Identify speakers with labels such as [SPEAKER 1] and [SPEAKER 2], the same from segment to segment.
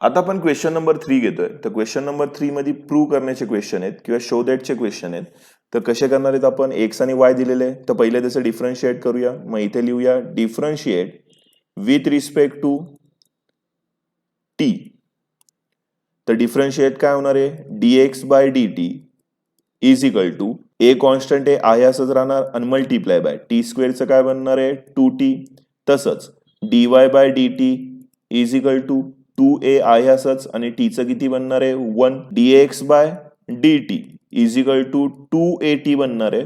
[SPEAKER 1] आता आपण question number 3 घेतोय. तर क्वेश्चन नंबर 3 मध्ये प्रूव्ह करण्याचे क्वेश्चन आहेत किंवा शो दॅटचे क्वेश्चन आहेत. तर कसे करणार आहेत आपण? एक्स आणि वाय दिलेले आहे. तर पहिले त्याचं डिफरन्शिएट करूया. मग इथे लिहूया differentiate with respect to t. तर डिफरन्शिएट काय होणार आहे? dx by dt is equal to a constant आहे असंच राहणार आणि मल्टिप्लाय बाय टी स्क्वेअरचं काय बनणार आहे? 2t. तसंच dy by dt is equal to 2a आहे असंच आणि टीचं किती बनणार आहे? 1. dx by dt is equal to 2at बनणार आहे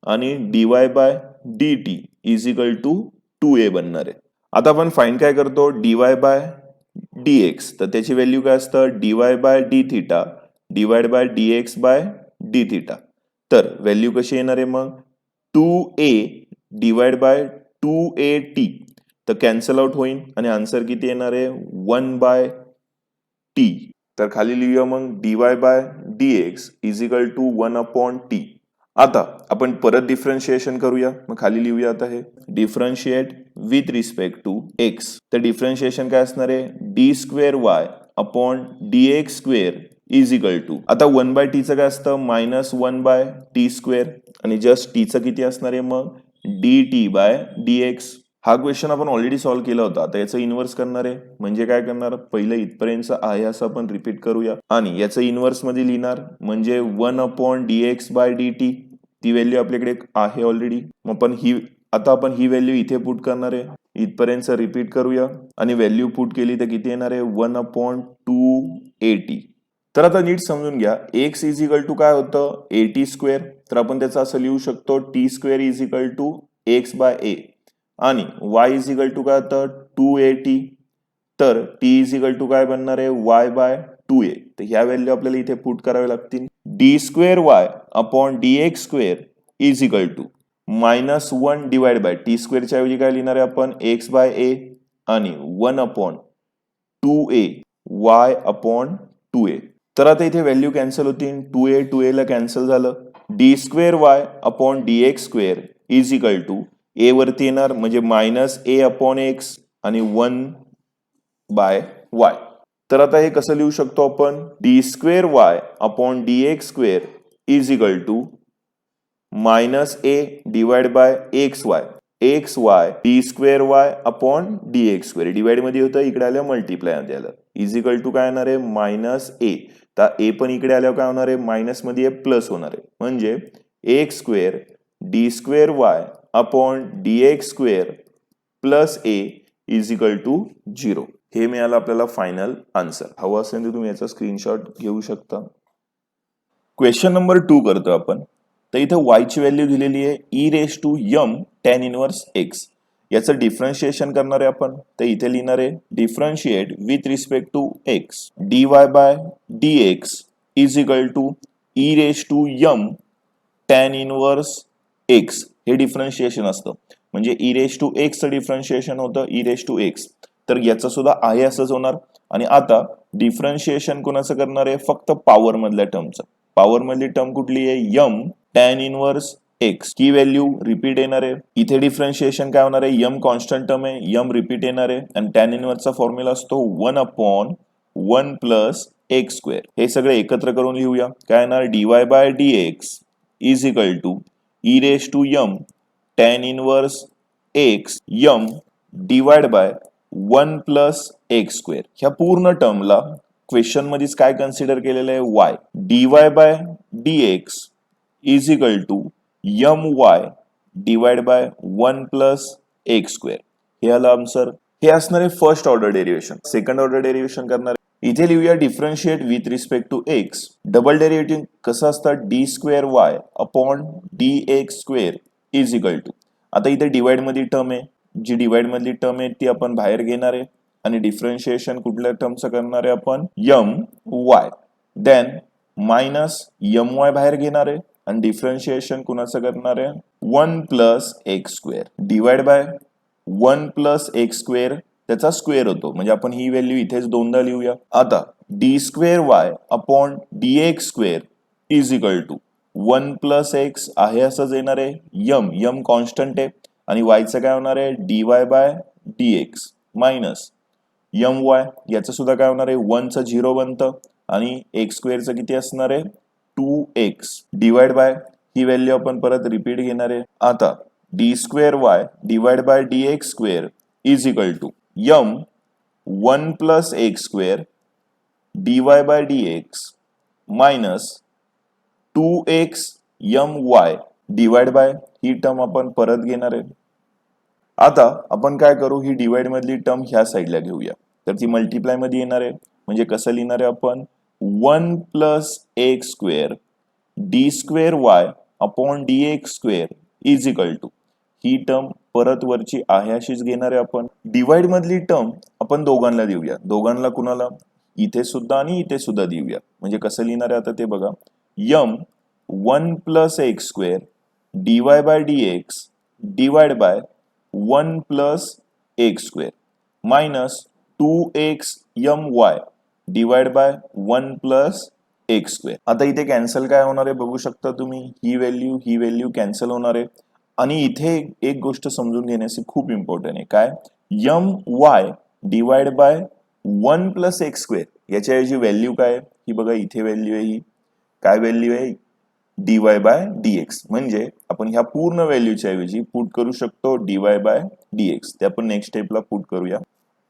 [SPEAKER 1] आणि dy by dt is equal to 2a बनणार आहे. आता आपण फाइंड काय करतो? dy by dx. तर त्याची व्हॅल्यू काय असतं? dy by d theta divide by dx by d theta. तर व्हॅल्यू कशी येणार आहे मग? 2a divide by 2at. तर कॅन्सल आउट होईल आणि आन्सर किती येणार आहे? 1 बाय टी. तर खाली लिहूया मग dy by dx is equal to 1 upon t. आता आपण परत डिफरन्शिएशन करूया. मग खाली लिहूया आता हे differentiate with respect to x. तर डिफरन्शिएशन काय असणार आहे? D square Y upon dx square is equal to. आता 1 बाय टीचं काय असतं? मायनस 1 बाय टी स्क्वेअर आणि जस्ट टीचं किती असणार आहे मग? dt by dx. हा क्वेश्चन आपण ऑलरेडी सॉल्व्ह केला होता. आता याचं इन्व्हर्स करणार आहे. म्हणजे काय करणार? पहिलं इथपर्यंत आहे असं आपण रिपीट करूया आणि याचं इन्व्हर्स मध्ये लिहिणार म्हणजे 1 अपॉन dx बाय dt. ती व्हॅल्यू आपल्याकडे आहे ऑलरेडी. आता आपण ही व्हॅल्यू इथे पुट करणार आहे. इथपर्यंत रिपीट करूया आणि व्हॅल्यू पुट केली तर किती येणार आहे? 1 अपॉन 2at. तर आता नीट समजून घ्या. एक्स इज इक्वल टू काय होतं? A T square. तर आपण त्याचं असं लिहू शकतो T square is equal to X by A आणि y इज इक्वल टू काय होतं? 2at. तर t इज इक्वल टू काय बनणार आहे? y by 2a. तर ह्या व्हॅल्यू आपल्याला इथे पुट कराव्या लागतील. D square Y upon dx square is equal to minus 1 divide by T स्क्वेअरच्या ऐवजी काय लिहिणार आहे आपण? एक्स बाय ए आणि 1 upon 2a y upon 2a. तर आता इथे व्हॅल्यू कॅन्सल होतील. 2a ला कॅन्सल झालं. D square Y upon dx square is equal to A वरती येणार म्हणजे मायनस ए अपॉन एक्स आणि 1 बाय वाय. तर आता हे कसं लिहू शकतो आपण? D square Y upon dx square is equal to minus a divide by x y d square Y upon dx square. Divide मध्ये होतं, इकडे आलं मल्टिप्लाय मध्ये आलं. इज इक्वल टू काय येणार आहे? मायनस ए. तर ए पण इकडे आल्यावर काय होणार आहे? मायनस मध्ये प्लस होणार आहे म्हणजे x square D square Y upon dx square plus a is equal to 0. हे मिळालं आपल्याला फायनल आन्सर. हवं असेल तर तुम्ही याचा स्क्रीनशॉट घेऊ शकता. क्वेश्चन नंबर 2 करतो आपण. तर इथं y ची व्हॅल्यू दिलेली आहे e raise to m tan inverse x. याचं डिफरन्शिएशन करणार आहे आपण. तर इथे लिहिणार आहे differentiate with respect to x dy by dx is equal to e raise to m tan inverse x. हे डिफरन्शिएशन असतं म्हणजे ई रेस टू एक्सचं डिफरन्शिएशन होतं ई रेस टू एक्स. तर याचं सुद्धा आहे असंच होणार. आणि आता डिफरन्शिएशन कोणाचं करणार आहे? फक्त पॉवर मधल्या टर्मचं. पॉवर मधली टर्म कुठली आहे? M tan inverse x. की व्हॅल्यू रिपीट येणार आहे. इथे डिफरन्शिएशन काय होणार आहे? यम कॉन्स्टंट टर्म आहे, यम रिपीट येणार आहे आणि टॅन इनवर्सचा फॉर्म्युला असतो 1 अपॉन 1 प्लस एक्स स्क्वेअर. हे सगळे एकत्र करून लिहूया. काय येणार? dy by dx is equal to e raise to m tan inverse x m divide by 1 plus x square. ह्या पूर्ण टर्मला क्वेश्चन मध्येच काय कन्सिडर केलेलं आहे? y. dy by dx is equal to m Y divide by 1 plus x square. हे आलं answer. हे असणार आहे first order derivation. Second order derivation करणार आहे. इथे लिहूया differentiate with respect to x. Double derivative कसं असतं? D square Y upon dx square is equal to. आता इथे डिवाइड मधली टर्म आहे, जी डिवाइड मधली टर्म आहे ती आपण बाहेर घेणार आहे आणि डिफरन्शिएशन कुठल्या टर्मचं करणार आहे आपण? M y. Then minus m y बाहेर घेणार आहे आणि डिफरन्शिएशन कुणाचं करणार आहे? 1 plus x square divide by 1 plus x square. त्याचा स्क्वेअर होतो म्हणजे आपण ही व्हॅल्यू इथेच दोनदा लिहूया. आता d square Y upon dx square is equal to 1 plus x आहे असंच येणार आहे. यम कॉन्स्टंट आहे आणि वायचं काय होणार आहे? dy by dx minus m y, याचं सुद्धा काय होणार आहे, 1चं 0 बनतं आणि एक्स स्क्वेअरचं किती असणार आहे, 2x divide by he value आपण परत रिपीट घेणार आहे. आता d square Y divide by D x square is equal to m 1 plus x square dy by dx minus 2x m Y divide by ही term आपण परत घेणार आहे. आता आपण काय करू, ही डिवाइड मधली टर्म ह्या साईडला घेऊया, तर ती मल्टिप्लाय मध्ये येणार आहे. म्हणजे कसं लिहिणार आहे आपण, 1 plus x square D square Y upon d x square is equal to ही टर्म परत वरची आहे अशीच घेणार आहे आपण. डिवाइड मधली टर्म आपण दोघांना देऊया, दोघांना कुणाला, इथे सुद्धा आणि इथे सुद्धा देऊया. म्हणजे कसं लिहिणार आहे आता ते बघा, m 1 plus x square d y by D x divide by 1 plus x square minus 2x m Y divide by 1 plus x square. आता इथे कॅन्सल काय होणार आहे बघू शकता तुम्ही, ही व्हॅल्यू कॅन्सल होणार आहे. आणि इथे एक गोष्ट समजून घेण्याची खूप इम्पॉर्टंट आहे, काय, m Y divide by 1 plus x square याच्याऐवजी व्हॅल्यू काय आहे, ही बघा इथे व्हॅल्यू आहे, ही काय व्हॅल्यू आहे, dy बाय dx. म्हणजे आपण ह्या पूर्ण व्हॅल्यूच्या ऐवजी पुट करू शकतो dy बाय dx. ते आपण नेक्स्ट स्टेपला पुट करूया.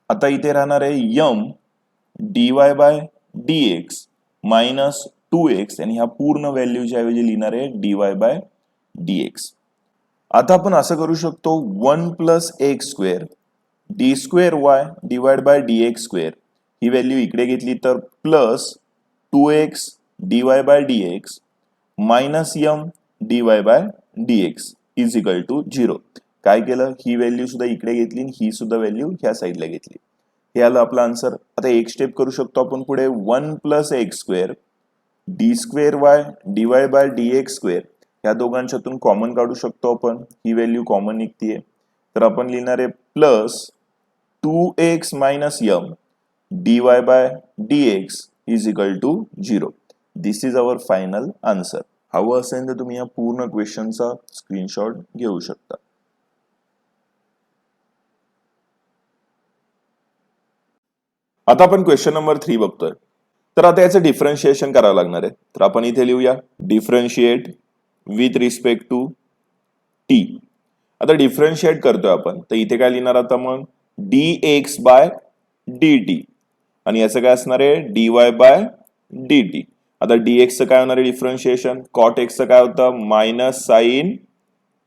[SPEAKER 1] आता इथे राहणार आहे m dy by dx minus 2x आणि ह्या पूर्ण व्हॅल्यूच्या ऐवजी लिहिणार आहे dy बाय dx. आता आपण असं करू शकतो 1 plus x square D square Y divide by dx square ही व्हॅल्यू इकडे घेतली तर plus 2x dy by dx minus m dy by dx is equal to 0. काय केलं, ही व्हॅल्यू सुद्धा इकडे घेतली आणि ही सुद्धा व्हॅल्यू ह्या साईडला घेतली. हे आलं आपलं आन्सर. आता एक स्टेप करू शकतो आपण पुढे, 1 plus x square D square Y divide by dx square या दोघांच्यातून कॉमन काढू शकतो आपण, ही व्हॅल्यू कॉमन निघतीये. तर आपण लिहिणार आहे plus 2x minus m dy by dx is equal to 0. This is our final answer. हवं असेल तर तुम्ही या पूर्ण क्वेश्चनचा स्क्रीनशॉट घेऊ शकता. आता आपण क्वेश्चन नंबर 3 बघतोय. तर आता याचं डिफरन्शिएशन करावं लागणार आहे. तर आपण इथे लिहूया differentiate with respect to t. आता डिफरन्शिएट करतोय आपण, तर इथे काय लिहिणार आता मग, dx बाय dt आणि याचं काय असणार आहे, dy बाय dt. आता dx चं काय होणार आहे डिफरन्शिएशन, कॉट एक्स चं काय होतं, मायनस साइन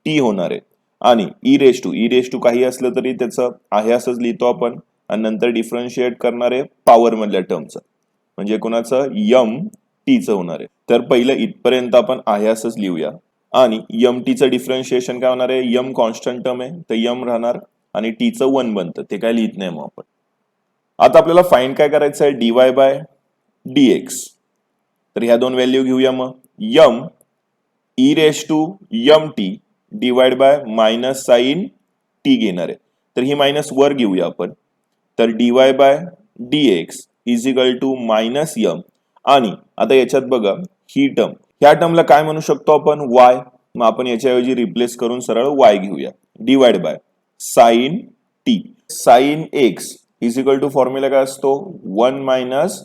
[SPEAKER 1] टी होणार आहे आणि ई रेस टू काही असलं तरी त्याचं आहे असंच लिहितो आपण आणि नंतर डिफरन्शिएट करणार आहे पॉवर मधल्या टर्मचं, म्हणजे कोणाचं, यम टीचं होणार आहे. तर पहिलं इथपर्यंत आपण आहे असंच लिहूया आणि यम टीचं डिफरन्शिएशन काय होणार आहे, यम कॉन्स्टंट टर्म आहे तर यम राहणार आणि टीचं 1 बनतं, ते काय लिहित नाही मग आपण. आता आपल्याला फाइंड काय करायचं आहे, dy बाय dx. तर ह्या दोन व्हॅल्यू घेऊया मग, m e raise to m t divide by minus sine t घेणार आहे. तर ही मायनस वर घेऊया आपण, तर dy by dx is equal to minus m आणि आता याच्यात बघा ही टर्म, ह्या टर्मला काय म्हणू शकतो आपण, y. मग आपण याच्याऐवजी रिप्लेस करून सरळ y घेऊया, divide by sine t. Sine x is equal to formula काय असतो, 1 मायनस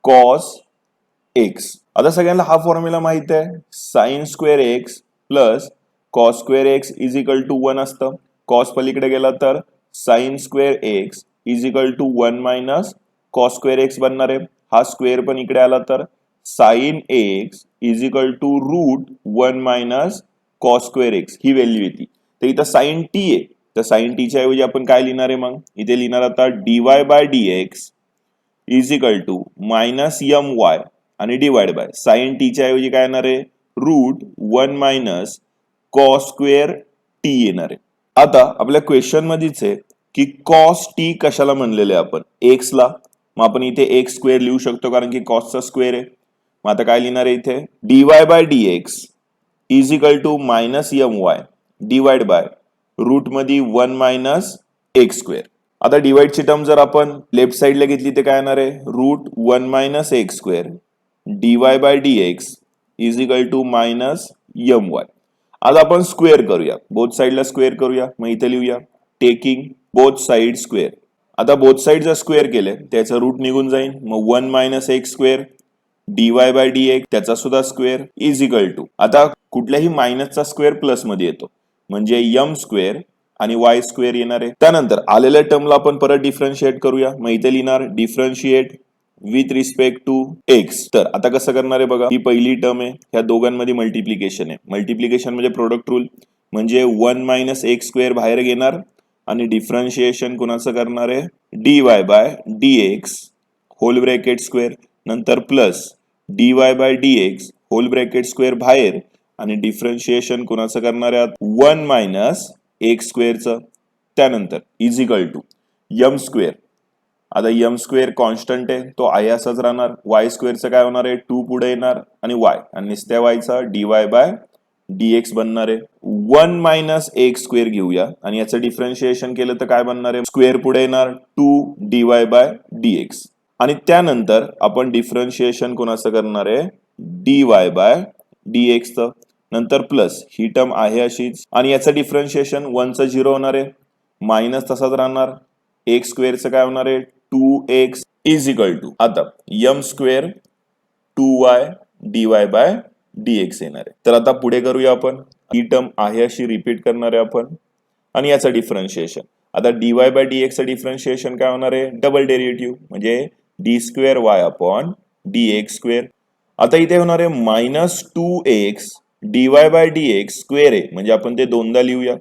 [SPEAKER 1] कॉस एक्स. आता सगळ्यांना हा फॉर्म्युला माहित आहे, sine square x plus cos square x is equal to 1 असतं. कॉस पलीकडे गेला तर sine square x is equal to 1 minus cos square x बनणार आहे. हा स्क्वेअर पण इकडे आला तर sine x is equal to root 1 minus cos square x ही व्हॅल्यू येते. तर इथं साइन टी आहे, तर साइन टीच्या ऐवजी आपण काय लिहिणार आहे मग, इथे लिहिणार आता dy by dx is equal to minus m y आणि डिवाइड बाय साइन टीच्या ऐवजी काय येणार आहे, root 1 minus cos square t येणार आहे. आता आपल्या क्वेश्चन मध्येच आहे की कॉस टी कशाला म्हणलेले आपण, एक्स ला. मग आपण इथे एक्स स्क्वेअर लिहू शकतो कारण की कॉसचा स्क्वेअर आहे. मग आता काय लिहिणार आहे इथे, dy by dx is equal to minus m Y divide by root मध्ये 1 मायनस एक्स स्क्वेअर. आता डिवाइडची टर्म जर आपण लेफ्ट साइडला घेतली तर काय येणार आहे, root 1 minus x square dy by dx is equal to minus m y. आता आपण स्क्वेअर करूया, बोथ साइडला स्क्वेअर करूया. मग इथे लिहूया टेकिंग बोथ साइड स्क्वेअर. आता बोथ साइड जर स्क्वेअर केले त्याचं रूट निघून जाईल, मग 1 minus x square dy by dx त्याचा सुद्धा स्क्वेअर इज इक्वल टू, आता कुठल्याही मायनसचा स्क्वेअर प्लस मध्ये येतो म्हणजे m स्क्वेअर आणि y स्क्वेअर येणार आहे. त्यानंतर आलेल्या टर्मला आपण परत डिफरन्शिएट करूया. मग इथे लिहिणार differentiate with respect to x. तर आता कसं करणार आहे बघा, ही पहिली टर्म आहे, ह्या दोघांमध्ये मल्टिप्लिकेशन आहे. मल्टिप्लिकेशन म्हणजे प्रोडक्ट रूल, म्हणजे 1 मायनस एक्स स्क्वेअर बाहेर घेणार आणि डिफरन्शिएशन कुणाचं करणार आहे, dy by dx whole bracket square, नंतर plus dy by dx whole bracket square बाहेर आणि डिफरन्शिएशन कुणाचं करणार आहे 1 मायनस एक्स स्क्वेअरचं. त्यानंतर is equal to m square. आता m स्क्वेअर कॉन्स्टंट आहे, तो आहे असाच राहणार. y स्क्वेअरचं काय होणार आहे, 2 पुढे येणार आणि y आणि नुसत्या y चा dy बाय dx बनणार आहे. 1 मायनस एक्स स्क्वेअर घेऊया आणि याचं डिफरन्शिएशन केलं तर काय बनणार आहे, स्क्वेअर पुढे येणार 2 dy बाय dx आणि त्यानंतर आपण डिफरन्शिएशन कोणाचं करणार आहे, dy बाय dx चं, नंतर प्लस ही टर्म आहे अशीच आणि याचं डिफरन्शिएशन 1 चं 0 होणार आहे, मायनस तसाच राहणार. एक्स स्क्वेअरचं काय होणार आहे 2x इज इक्वल टू, आता m square 2y dy by dx येणार आहे. तर आता पुढे करूया आपण, ही टर्म आहे अशी रिपीट करणार आहे आपण आणि याचं डिफरन्शिएशन. आता dy बाय dx चं डिफरन्शिएशन काय होणार आहे, डबल डेरिव्हेटिव्ह म्हणजे d square Y upon dx square. आता इथे होणार आहे minus 2x dy by dx square आहे म्हणजे आपण ते दोनदा लिहूया,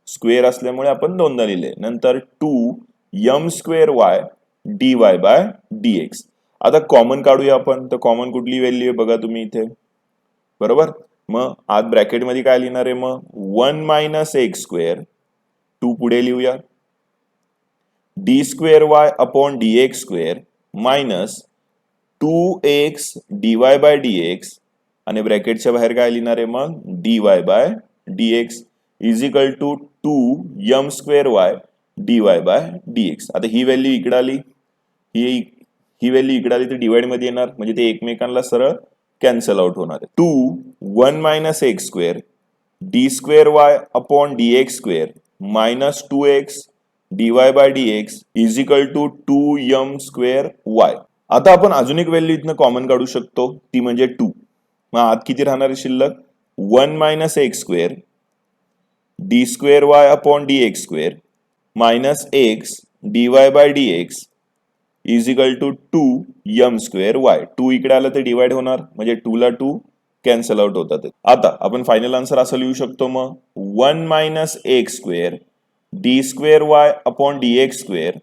[SPEAKER 1] स्क्वेअर असल्यामुळे आपण दोनदा लिहिले. नंतर 2m square y dy by dx. आता कॉमन काढूया आपण, तर कॉमन कुठली व्हॅल्यू आहे बघा तुम्ही इथे, बरोबर. मग आत ब्रॅकेट मध्ये काय लिहिणार आहे, मग 1 मायनस एक्स स्क्वेअर 2 पुढे लिहूया d square Y upon dx square minus 2x dy by dx आणि ब्रॅकेटच्या बाहेर काय लिहिणार आहे मग dy by dx is equal to 2m square y dy by dx. आता ही व्हॅल्यू इकडे आली, ही व्हॅल्यू इकडे आली तर डिवाइड मध्ये येणार म्हणजे ते एकमेकांना सरळ कॅन्सल आउट होणार आहे. 2 1 minus x square D square Y upon dx square minus 2x dy by dx is equal to 2m square y. आता आपण अजून एक व्हॅल्यू इथनं कॉमन काढू शकतो, ती म्हणजे 2. मग आत किती राहणार आहे शिल्लक, 1 minus x square D square Y upon dx square minus x dy by dx is equal to 2m square y. 2 इकडे आलं तर डिवाइड होणार म्हणजे 2 ला 2 कॅन्सल आउट होतात. आता आपण फायनल आन्सर असं लिहू शकतो, मग 1 minus x square D square Y upon dx square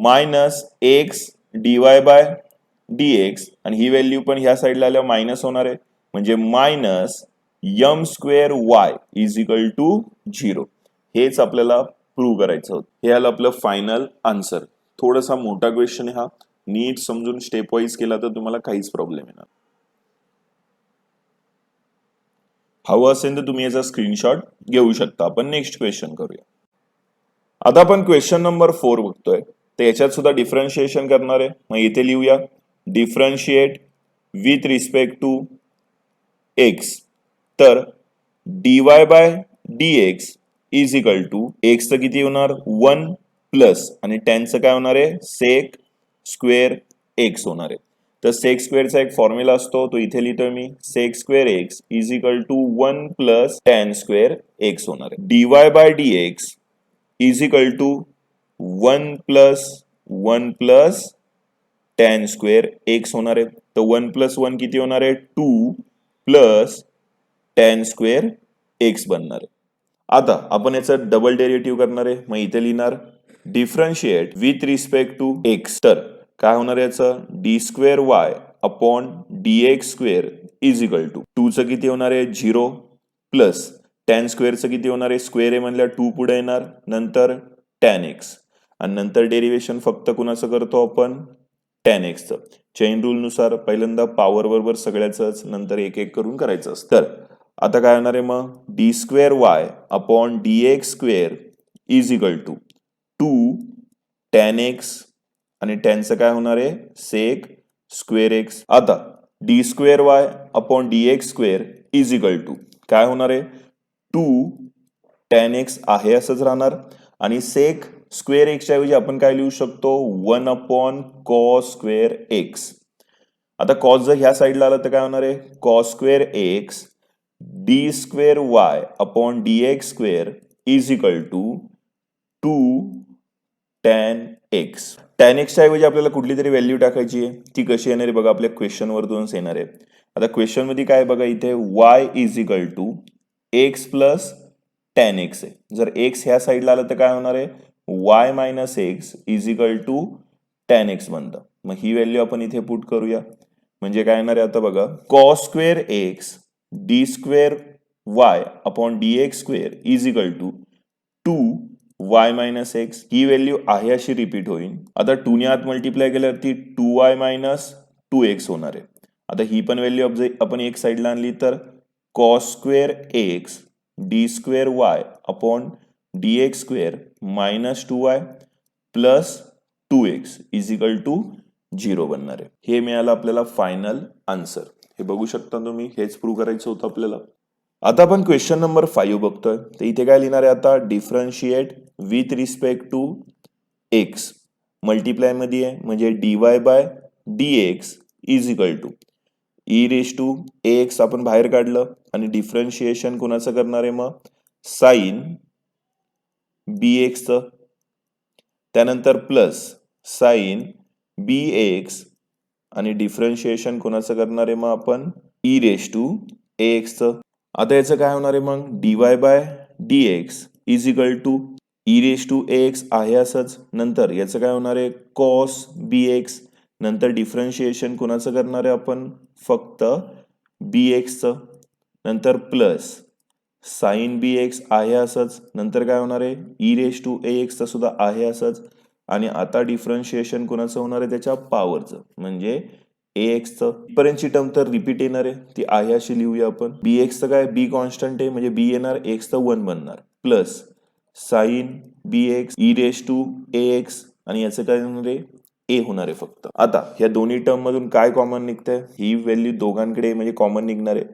[SPEAKER 1] minus x dy by dx आणि ही व्हॅल्यू पण ह्या साईडला आल्यावर मायनस होणार आहे म्हणजे minus m square y is equal to 0. हेच आपल्याला प्रूव्ह करायचं होतं. हे आलं आपलं फायनल आन्सर. थोडासा मोठा क्वेश्चन आहे हा, नीट समजून स्टेप वाईज केला तर तुम्हाला काहीच प्रॉब्लेम येणार. हवं असेल तर तुम्ही याचा स्क्रीनशॉट घेऊ शकता. आपण नेक्स्ट क्वेश्चन करूया. आता आपण क्वेश्चन नंबर 4 बघतोय, तर याच्यात सुद्धा डिफरन्शिएशन करणार आहे. मग इथे लिहूया differentiate with respect to x. तर dy by dx is equal to x चं किती होणार 1 प्लस आणि टेनचं काय होणार आहे सेक स्क्वेअर एक्स होणार आहे. तर सेक स्क्वेअरचा एक फॉर्म्युला असतो, तो इथे लिहितोय मी, sec square x is equal to 1 plus tan square X होणार आहे. dy by dx is equal to 1 plus tan square X होणार आहे. तर 1 प्लस 1 किती होणार आहे 2 प्लस टेन स्क्वेअर एक्स बनणार आहे. आता आपण याचं डबल डेरिव्हेटिव्ह करणार आहे. मग इथे लिहिणार differentiate with respect to x. तर काय होणार याचं d square Y upon dx square is equal to 2 चं किती होणार आहे 0 प्लस टेन स्क्वेअरचं किती होणार आहे स्क्वेअर आहे म्हणल्यावर 2 पुढे येणार, नंतर tan x आणि नंतर डेरिव्हेशन फक्त कुणाचं करतो आपण tan x चं. चेन रूल नुसार पहिल्यांदा पॉवर बरोबर सगळ्याच नंतर एक एक करून करायचं असतं. तर आता काय होणार आहे मग d square Y upon dx square is equal to 2 tan x आणि टेनचं काय होणार आहे सेक स्क्वेअर एक्स. आता d square Y upon dx square is equal to काय होणार आहे 2 tan x आहे असंच राहणार आणि सेक स्क्वेअर एक्सच्या ऐवजी आपण काय लिहू शकतो 1 कॉस स्क्वेअर एक्स. आता कॉस जर ह्या साईडला आलं तर काय होणार आहे cos square x d square Y upon d x square is equal to 2 tan x. tan x च्या ऐवजी आपल्याला कुठली तरी व्हॅल्यू टाकायची आहे. ती कशी येणार आहे बघा आपल्या क्वेश्चन वरतूनच येणार आहे. आता क्वेश्चन मध्ये काय बघा इथे y is equal to x plus tan x आहे. जर x ह्या साईडला आलं तर काय होणार आहे y minus x is equal to tan x बनतं. मग ही व्हॅल्यू आपण इथे पुट करूया. म्हणजे काय येणार आहे आता बघा cos square x d square Y upon d x square is equal to 2y minus x. ही व्हॅल्यू आहे अशी रिपीट होईल. आता 2 ने आत मल्टिप्लाय केल्यावरती 2y मायनस 2x होणार आहे. आता ही पण व्हॅल्यू आपण एक साईडला आणली तर cos square x d square Y upon d x square minus 2y plus 2x is equal to 0 बनणार आहे. हे मिळालं आपल्याला फायनल आन्सर. हे बघू शकता तुम्ही, हेच प्रूव्ह करायचं होतं आपल्याला. आता आपण क्वेश्चन नंबर 5 बघतोय. तर इथे काय लिहिणार आहे आता differentiate with respect to x. Multiply मध्ये आहे म्हणजे dy by dx is equal to e raise to x आपण बाहेर काढलं आणि डिफरन्शिएशन कोणाचं करणार आहे मग साइन bx चं. त्यानंतर प्लस साइन bx आणि डिफरन्शिएशन कोणाचं करणार आहे मग आपण ई रेस टू ax चं. आता याचं काय होणार आहे मग dy by dx is equal to e raise to x आहे असंच. नंतर याचं काय होणार आहे कॉस bx. नंतर डिफरन्शिएशन कोणाचं करणार आहे आपण फक्त bx चं. नंतर प्लस साइन bx आहे असंच. नंतर काय होणार आहे ई रेस टू ax चं सुद्धा आहे असंच. आणि आता डिफरन्शिएशन कोणाचं होणार आहे त्याच्या पॉवरचं म्हणजे ax चं. पर्यंतची टर्म तर रिपीट येणार आहे ती आहे अशी लिहूया आपण. bx चं काय बी कॉन्स्टंट आहे म्हणजे बी येणार x चं 1 बनणार plus sine bx e raise to ax आणि याचं काय होणार आहे a होणार आहे फक्त. आता ह्या दोन्ही टर्म मधून काय कॉमन निघतंय ही व्हॅल्यू दोघांकडे म्हणजे कॉमन निघणार आहे.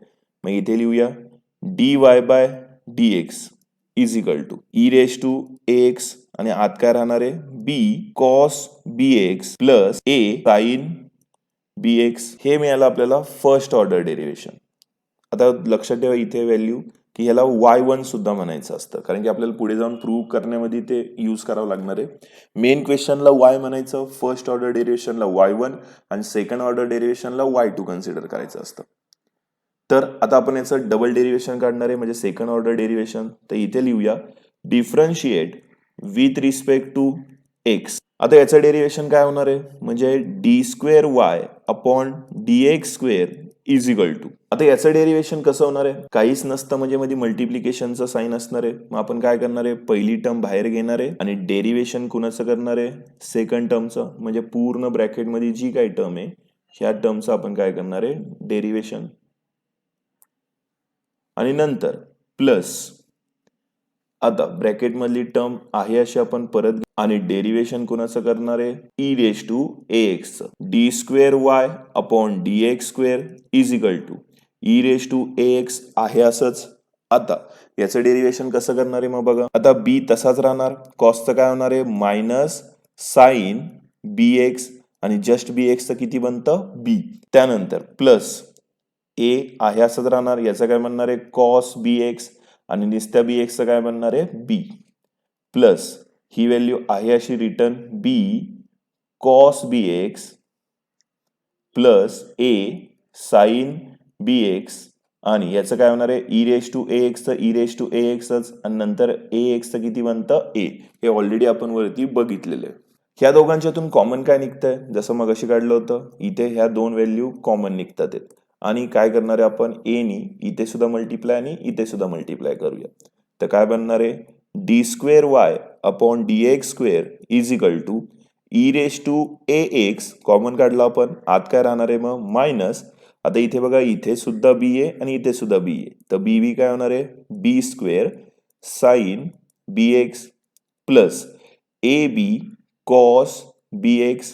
[SPEAKER 1] मग इथे लिहूया dy by dx is equal to e raise to ax आणि आत काय राहणार आहे b cos bx plus a sine bx. हे मिळालं आपल्याला फर्स्ट ऑर्डर डेरिव्हेशन. आता लक्षात ठेवा इथे व्हॅल्यू की ह्याला y1 सुद्धा म्हणायचं असतं कारण की आपल्याला पुढे जाऊन प्रूव्ह करण्यामध्ये ते यूज करावं लागणार आहे. मेन क्वेश्चनला y म्हणायचं, फर्स्ट ऑर्डर डेरिव्हेशनला y1 आणि सेकंड ऑर्डर डेरिव्हेशनला y2 कन्सिडर करायचं असतं. तर आता आपण याचं डबल डेरिव्हेशन काढणार आहे म्हणजे सेकंड ऑर्डर डेरिव्हेशन. तर इथे लिहूया differentiate with respect to x. आता याचं डेरिव्हेशन काय होणार आहे म्हणजे d square Y upon d x square is equal to. आता याचं डेरिव्हेशन कसं होणार आहे काहीच नसतं म्हणजे मध्ये मल्टिप्लिकेशनचं साइन असणार आहे. मग आपण काय करणार आहे पहिली टर्म बाहेर घेणार आहे आणि डेरिव्हेशन कुणाचं करणार आहे सेकंड टर्मचं म्हणजे पूर्ण ब्रॅकेटमध्ये जी काही टर्म आहे ह्या टर्मचं आपण काय करणार आहे डेरिव्हेशन. आणि नंतर प्लस आता ब्रॅकेट मधली टर्म आहे अशी आपण परत आणि डेरिव्हेशन कोणाचं करणार आहे e raise to ax d square Y upon d x square is equal to e raise to ax आहे असंच. आता याचं डेरिव्हेशन कसं करणार आहे मग बघा आता b तसाच राहणार. कॉसचं काय होणार आहे मायनस साइन bx आणि जस्ट bx चं किती बनतं b. त्यानंतर प्लस a आहे असंच राहणार. याचं काय म्हणणार आहे कॉस bx आणि नुसत्या bx चं काय बनणार आहे b प्लस ही व्हॅल्यू आहे अशी return b cos bx plus a sine bx आणि याचं काय होणार आहे ई रेस टू ax चं ई रेस टू ax आणि नंतर ax चं किती बनतं a. हे ऑलरेडी आपण वरती बघितलेलं आहे. ह्या दोघांच्यातून कॉमन काय निघतंय जसं मग अशी काढलं होतं इथे ह्या दोन व्हॅल्यू कॉमन निघतात आणि काय करणार आहे आपण a नी इथे सुद्धा मल्टिप्लाय आणि इथे सुद्धा मल्टिप्लाय करूया. तर काय बनणार आहे d square Y upon d x square is equal to e raise to ax common काढला आपण आत काय राहणार आहे मग मायनस. आता इथे बघा इथे सुद्धा b आहे आणि इथे सुद्धा b आहे तर b काय होणार आहे b square sine bx plus ab cos bx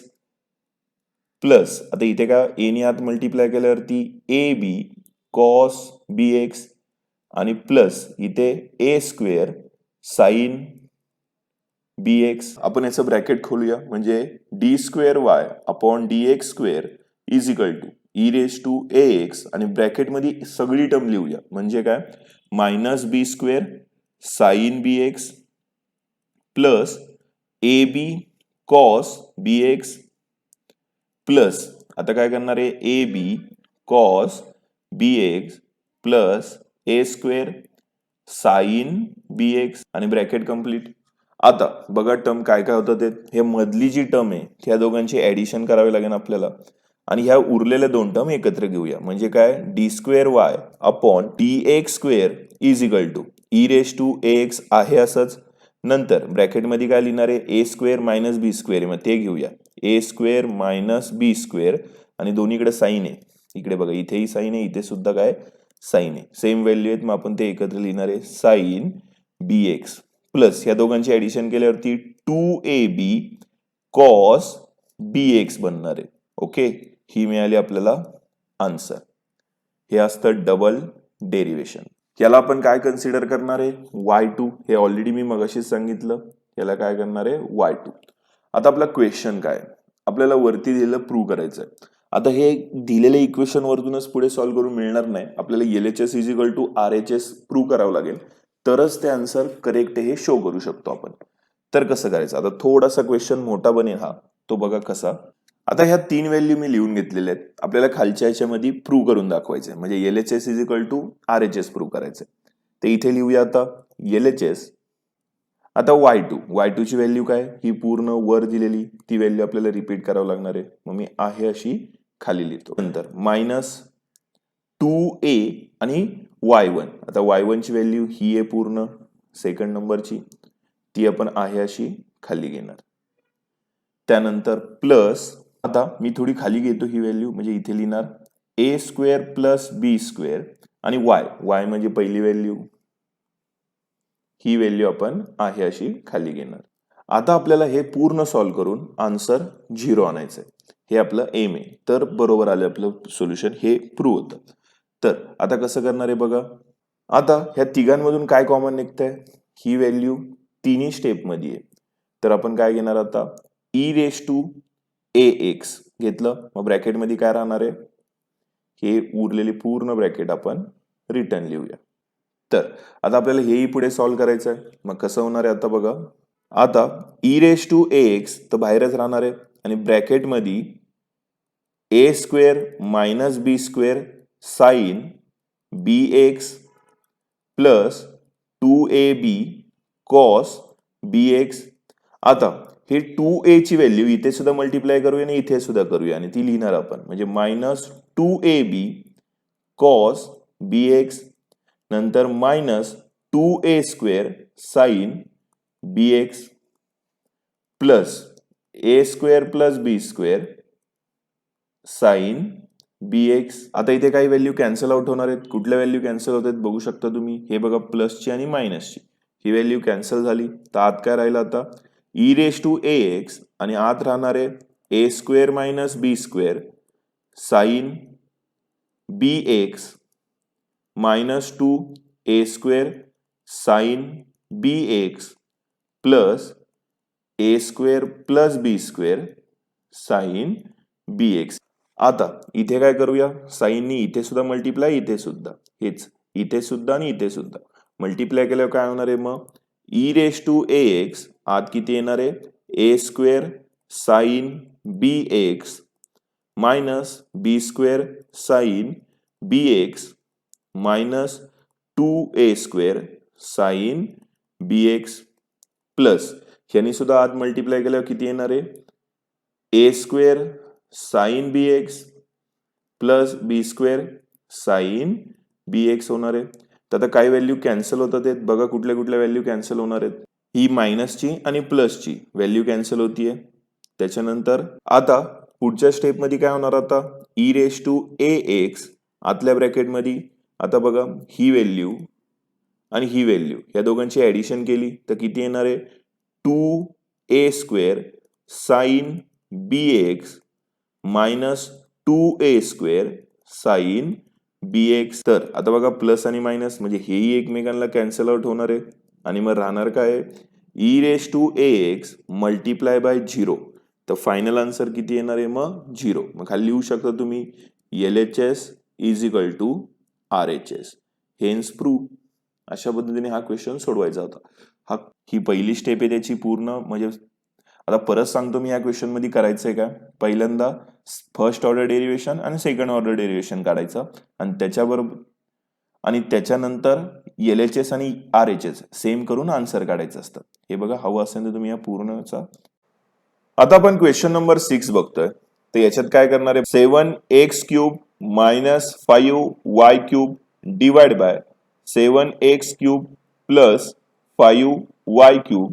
[SPEAKER 1] plus आता इथे का a नी आत मल्टिप्लाय केल्यावरती ab कॉस bx आणि प्लस इथे a square sine B x. आपण याचं ब्रॅकेट खोलूया म्हणजे d square Y upon d x square is equal to e raise to A x आणि ब्रॅकेटमध्ये सगळी टर्म लिहूया म्हणजे काय minus B square sine B x plus a b cos b x plus आता काय करणार आहे a b cos b x plus A square sine B x आणि ब्रॅकेट कम्प्लीट. आता बघा टर्म काय काय होतं ते हे मधली जी टर्म आहे त्या दोघांची ऍडिशन करावी लागेल आपल्याला आणि ह्या उरलेल्या दोन टर्म एकत्र घेऊया म्हणजे काय d square Y upon d x square is equal to e raise to A x आहे असंच. नंतर ब्रॅकेटमध्ये काय लिहिणार आहे ए स्क्वेअर मायनस बी स्क्वेअर मग ते घेऊया a square minus B square आणि दोन्हीकडे साईन आहे इकडे बघा इथेही साईन आहे इथे सुद्धा काय साईन आहे सेम व्हॅल्यू आहेत मग आपण ते एकत्र लिहिणार आहे साईन बी एक्स प्लस या दोघांची ऍडिशन केल्यावरती 2ab कॉस बी एक्स बनणार आहे. ओके ही मिळाली आपल्याला आन्सर. हे असतं डबल डेरिव्हेशन. याला आपण काय कन्सिडर करणार आहे y2 हे ऑलरेडी मी मगाशीच सांगितलं याला काय करणार आहे y2. आता आपला क्वेश्चन काय आपल्याला वरती दिलेलं प्रूव्ह करायचं आहे. आता हे दिलेले इक्वेशन वरतूनच पुढे सॉल्व्ह करून मिळणार नाही आपल्याला LHS is equal to RHS prove करावं लागेल तरच ते आन्सर करेक्ट हे शो करू शकतो आपण. तर कसं करायचं आता थोडासा क्वेश्चन मोठा बनेल हा तो बघा कसा. आता ह्या तीन व्हॅल्यू मी लिहून घेतलेल्या आहेत आपल्याला खालच्या ह्याच्यामध्ये प्रूव्ह करून दाखवायचे म्हणजे LHS is equal to RHS prove करायचे. ते इथे लिहूया आता LHS. आता y2 ची व्हॅल्यू काय ही पूर्ण वर दिलेली ती व्हॅल्यू आपल्याला रिपीट करावं लागणार आहे मग मी आहे अशी खाली लिहितो. नंतर मायनस 2a आणि y1 आता y1 ची व्हॅल्यू ही आहे पूर्ण सेकंड नंबरची ती आपण आहे अशी खाली घेणार. त्यानंतर प्लस आता मी थोडी खाली घेतो ही व्हॅल्यू म्हणजे इथे लिहिणार ए स्क्वेअर प्लस बी स्क्वेअर आणि वाय म्हणजे पहिली व्हॅल्यू ही व्हॅल्यू आपण आहे अशी खाली घेणार. आता आपल्याला हे पूर्ण सॉल्व्ह करून आन्सर 0 आणायचंय हे आपलं एम आहे. तर बरोबर आलं आपलं सोल्युशन हे प्रूव्ह होतं. तर आता कसं करणार आहे बघा आता ह्या तिघांमधून काय कॉमन निघतंय ही व्हॅल्यू तिन्ही स्टेप मध्ये आहे तर आपण काय घेणार आता e raise to A x घेतलं मग ब्रॅकेटमध्ये काय राहणार आहे हे उरलेली पूर्ण ब्रॅकेट आपण रिटर्न लिहूया. तर आता आपल्याला हेही पुढे सॉल्व्ह करायचं आहे मग कसं होणार आहे आता बघा आता e raise to A x तर बाहेरच राहणार आहे आणि ब्रॅकेटमध्ये a square minus B square sine B x plus 2ab cos b x. आता हे 2a ची व्हॅल्यू इथे सुद्धा मल्टिप्लाय करूया आणि इथे सुद्धा करूया आणि ती लिहिणार आपण म्हणजे minus 2ab cos b x नंतर मायनस 2a स्क्वेअर साइन बी एक्स प्लस ए स्क्वेअर प्लस बी स्क्वेअर साइन बी एक्स. आता इथे काही व्हॅल्यू कॅन्सल आउट होणार आहेत कुठल्या व्हॅल्यू कॅन्सल होत आहेत बघू शकता तुम्ही हे बघा प्लसची आणि मायनसची ही व्हॅल्यू कॅन्सल झाली तर आत काय राहिलं आता e raise to A x आणि आत राहणार आहे ए square minus B square sine B x minus 2 a square sine B x plus A square plus B square sine B x. आता इथे काय करूया साईननी इथे सुद्धा मल्टिप्लाय इथे सुद्धा हेच इथे सुद्धा आणि इथे सुद्धा मल्टिप्लाय केल्यावर काय होणार आहे मग E raise to A X आत किती येणार आहे ए स्क्वेअर साइन बी एक्स मायनस बी स्क्वेअर साइन बी x minus 2a square sine बी एक्स प्लस यांनी सुद्धा आत मल्टिप्लाय केल्यावर किती येणार आहे ए स्क्वेअर साइन बी एक्स प्लस बी स्क्वेअर साइन बी एक्स होणार आहे. तर आता काही व्हॅल्यू कॅन्सल होतात आहेत बघा कुठल्या कुठल्या व्हॅल्यू कॅन्सल होणार आहेत ही मायनसची आणि प्लसची व्हॅल्यू कॅन्सल होतीये. त्याच्यानंतर आता पुढच्या स्टेपमध्ये काय होणार आता e raise to A x आतल्या ब्रॅकेटमध्ये आता बघा ही व्हॅल्यू आणि ही व्हॅल्यू या दोघांची ऍडिशन केली तर किती येणार आहे 2a स्क्वेअर साइन बी x minus 2a square sine बी एक्स. तर आता बघा प्लस आणि मायनस म्हणजे हेही एकमेकांना कॅन्सल आउट होणार आहे आणि मग राहणार काय e raise to A x multiply by 0, तर फायनल आन्सर किती येणार आहे मग 0. मग खाली लिहू शकता तुम्ही LHS is equal to RHS, hence prove. अशा पद्धतीने हा क्वेश्चन सोडवायचा होता. ही पहिली स्टेप आहे त्याची पूर्ण. म्हणजे आता परत सांगतो मी, या क्वेश्चन मध्ये करायचंय का, पहिल्यांदा फर्स्ट ऑर्डर डेरिव्हेशन आणि सेकंड ऑर्डर डेरिव्हेशन काढायचं आणि त्याच्यानंतर LHS आणि RHS सेम करून आन्सर काढायचं असतं. हे बघा, हवं असेल तर तुम्ही या पूर्णचा. आता आपण क्वेश्चन नंबर 6 बघतोय. तर याच्यात काय करणार आहे, 7x³ minus 5y³ divide by 7x³ plus 5y³.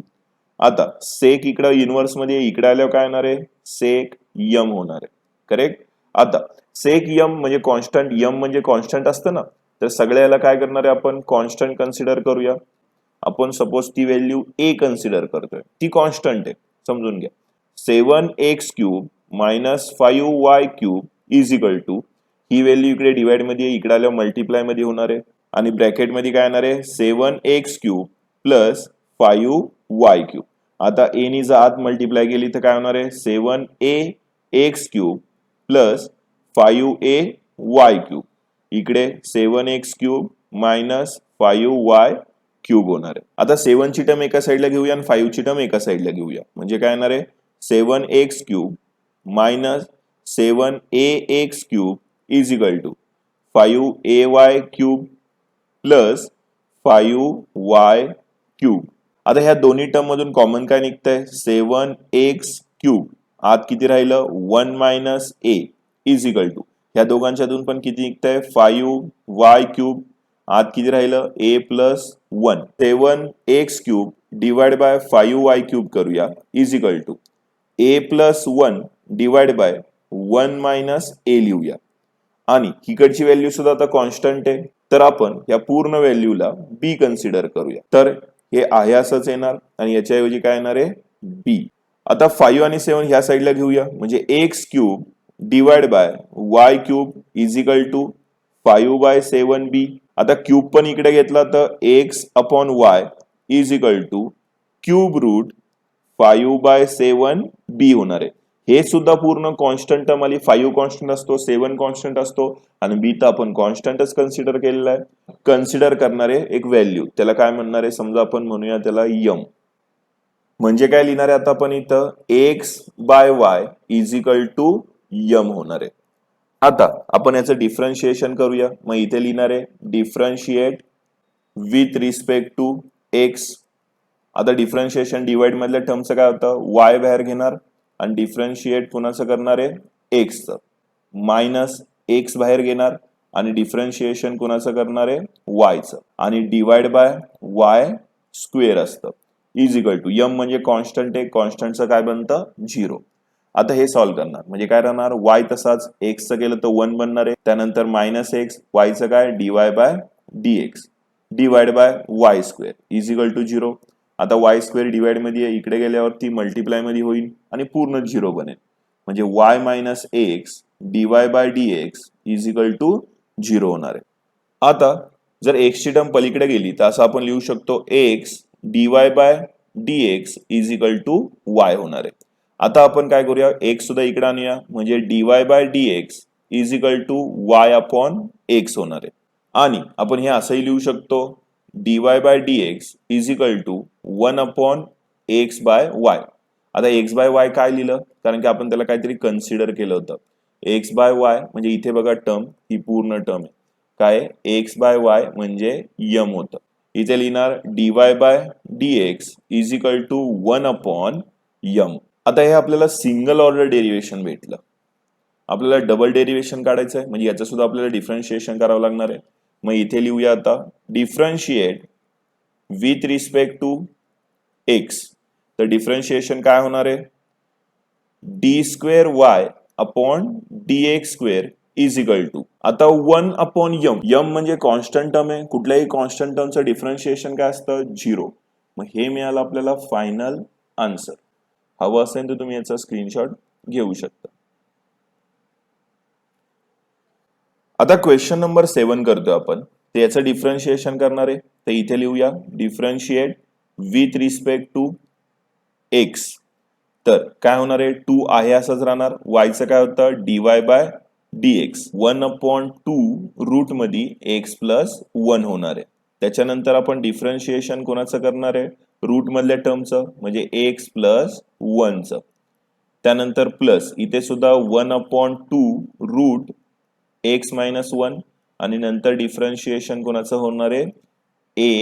[SPEAKER 1] आता सेक इकडं युनिव्हर्स मध्ये, इकडे आल्यावर काय येणार आहे, सेक यम होणार आहे. करेक्ट. आता सेक यम म्हणजे कॉन्स्टंट, यम म्हणजे कॉन्स्टंट असतं ना, तर सगळ्याला काय करणार आहे आपण, कॉन्स्टंट कन्सिडर करूया. आपण सपोज ती व्हॅल्यू ए कन्सिडर करतोय, ती कॉन्स्टंट आहे समजून घ्या. 7x³ minus 5y³ is equal to, ही व्हॅल्यू इकडे डिवाइड मध्ये, इकडे आल्यावर मल्टिप्लाय मध्ये होणार आहे आणि ब्रॅकेट मध्ये काय येणार आहे, 7x³ प्लस 5y³. आता ए नी जर आत मल्टिप्लाय केली तर काय होणार आहे, 7ax³ प्लस 5ay³. इकडे 7x³ मायनस 5y³ होणार आहे. आता 7 ची टर्म एका साईडला घेऊया आणि 5 ची टर्म एका साईडला घेऊया. म्हणजे काय येणार आहे, 7x³ minus 7ax³ is equal to 5ay³ plus 5y³. आता ह्या दोन्ही टर्म मधून कॉमन काय निघतंय, 7x³ आत किती राहिलं, 1 minus a is equal to, ह्या दोघांच्यातून पण किती निघतंय, 5y³ आत किती राहिलं, a plus 1. 7x³ divide by 5y³ करूया is equal to a plus 1 divide by 1 minus a लिहूया. आणि इकडची व्हॅल्यू सुद्धा आता कॉन्स्टंट आहे, तर आपण या पूर्ण व्हॅल्यूला b कन्सिडर करूया. तर हे आहे असंच येणार आणि याच्याऐवजी काय येणार आहे, b. आता 5 आणि 7 ह्या साईडला घेऊया, म्हणजे x³ divide by y³ is equal to 5/7b. आता क्यूब पण इकडे घेतला तर x upon y is equal to cube root 5/7b होणार आहे. हे सुद्धा पूर्ण कॉन्स्टंट टर्म आली. 5 कॉन्स्टंट असतो, 7 कॉन्स्टंट असतो आणि b तर आपण कॉन्स्टंटच कन्सिडर केलेला आहे. कन्सिडर करणारे एक व्हॅल्यू, त्याला काय म्हणणार आहे, समजा आपण म्हणूया त्याला यम. म्हणजे काय लिहिणार आहे आता आपण इथं, x/y is equal to M होणार आहे. आता आपण याचं डिफरन्शिएशन करूया. मग इथे लिहिणार आहे differentiate with respect to x. आता डिफरन्शिएशन डिवाइड मधल्या टर्मचं काय होतं, y बाहेर घेणार आणि डिफरन्शिएट कुणाचं करणार आहे, एक्सचं. मायनस एक्स बाहेर घेणार आणि डिफरन्शिएशन कुणाचं करणार आहे, वायचं. आणि डिवाइड बाय वाय स्क्वेअर असतं इज इक्वल टू, यम म्हणजे कॉन्स्टंट आहे, कॉन्स्टंटचं काय बनतं, 0. आता हे सॉल्व्ह करणार म्हणजे काय राहणार, y तसाच, एक्सचं केलं तर 1 बनणार आहे, त्यानंतर मायनस एक्स, वायचं काय, dy/dx divide by Y square is equal to 0. आता वाय स्क्वेअर डिवाइड मध्ये इकडे गेल्यावरती मल्टिप्लाय मध्ये होईल आणि पूर्ण 0 बनेल. म्हणजे y minus x dy/dx is equal to 0 होणार आहे. आता जर x ची टर्म पलीकडे गेली तर असं आपण लिहू शकतो, x dy/dx is equal to y होणार आहे. आता आपण काय करूया, x सुद्धा इकडे आणूया, म्हणजे dy/dx is equal to y upon x होणार आहे. आणि आपण हे असंही लिहू शकतो, dy/dx is equal to 1 upon x/y. आता x/y काय लिहिलं, कारण की आपण त्याला काहीतरी कन्सिडर केलं होतं. x/y म्हणजे इथे बघा टर्म, ही पूर्ण टर्म आहे. काय, x/y म्हणजे यम होतं. इथे लिहिणार dy/dx is equal to 1 upon m. आता हे आपल्याला सिंगल ऑर्डर डेरिव्हेशन भेटलं. आपल्याला डबल डेरिव्हेशन काढायचं आहे, म्हणजे याचं सुद्धा आपल्याला डिफरन्शिएशन करावं लागणार आहे. मग इथे लिहूया आता differentiate with respect to x. तर डिफरन्शिएशन काय होणार आहे, d² upon dx² is equal to, आता 1 अपॉन यम. यम म्हणजे कॉन्स्टंट टर्म आहे, कुठल्याही कॉन्स्टंट टर्मचं डिफरन्शिएशन काय असतं, 0. मग हे मिळालं आपल्याला फायनल आन्सर. हवं असेल तर तुम्ही याचा स्क्रीनशॉट घेऊ शकता. आता क्वेश्चन नंबर 7 करतोय आपण, तर याचं डिफरन्शिएशन करणार आहे. तर इथे लिहूया differentiate with respect to x. तर काय होणार आहे, 2 आहे असंच राहणार. वायचं काय होतं, dy बाय dx 1/2 रूट मध्ये x प्लस 1 होणार आहे. त्याच्यानंतर आपण डिफरन्शिएशन कोणाचं करणार आहे, रूट मधल्या टर्मचं म्हणजे x प्लस 1चं. त्यानंतर प्लस इथे सुद्धा 1/2 रूट x मायनस 1 आणि नंतर डिफरन्शिएशन कोणाचं होणार आहे,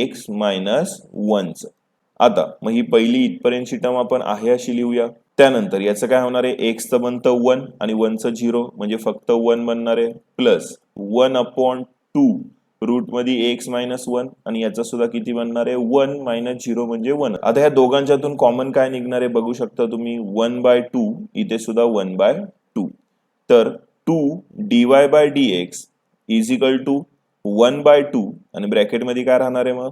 [SPEAKER 1] x मायनस 1चं. आता मग ही पहिली इथपर्यंतची टर्म आपण आहे अशी लिहूया. त्यानंतर याचं काय होणार आहे, एक्सचं बनतं 1 आणि 1चं 0 म्हणजे फक्त 1 बनणार आहे. प्लस 1/2 रूट मध्ये एक्स मायनस 1 आणि याचा सुद्धा किती बनणार आहे, 1 मायनस 0 म्हणजे 1. आता ह्या दोघांच्यातून कॉमन काय निघणार आहे बघू शकता तुम्ही, 1/2 इथे सुद्धा 1/2. तर 2 dy by dx is equal to 1/2 आणि ब्रॅकेटमध्ये काय राहणार आहे मग,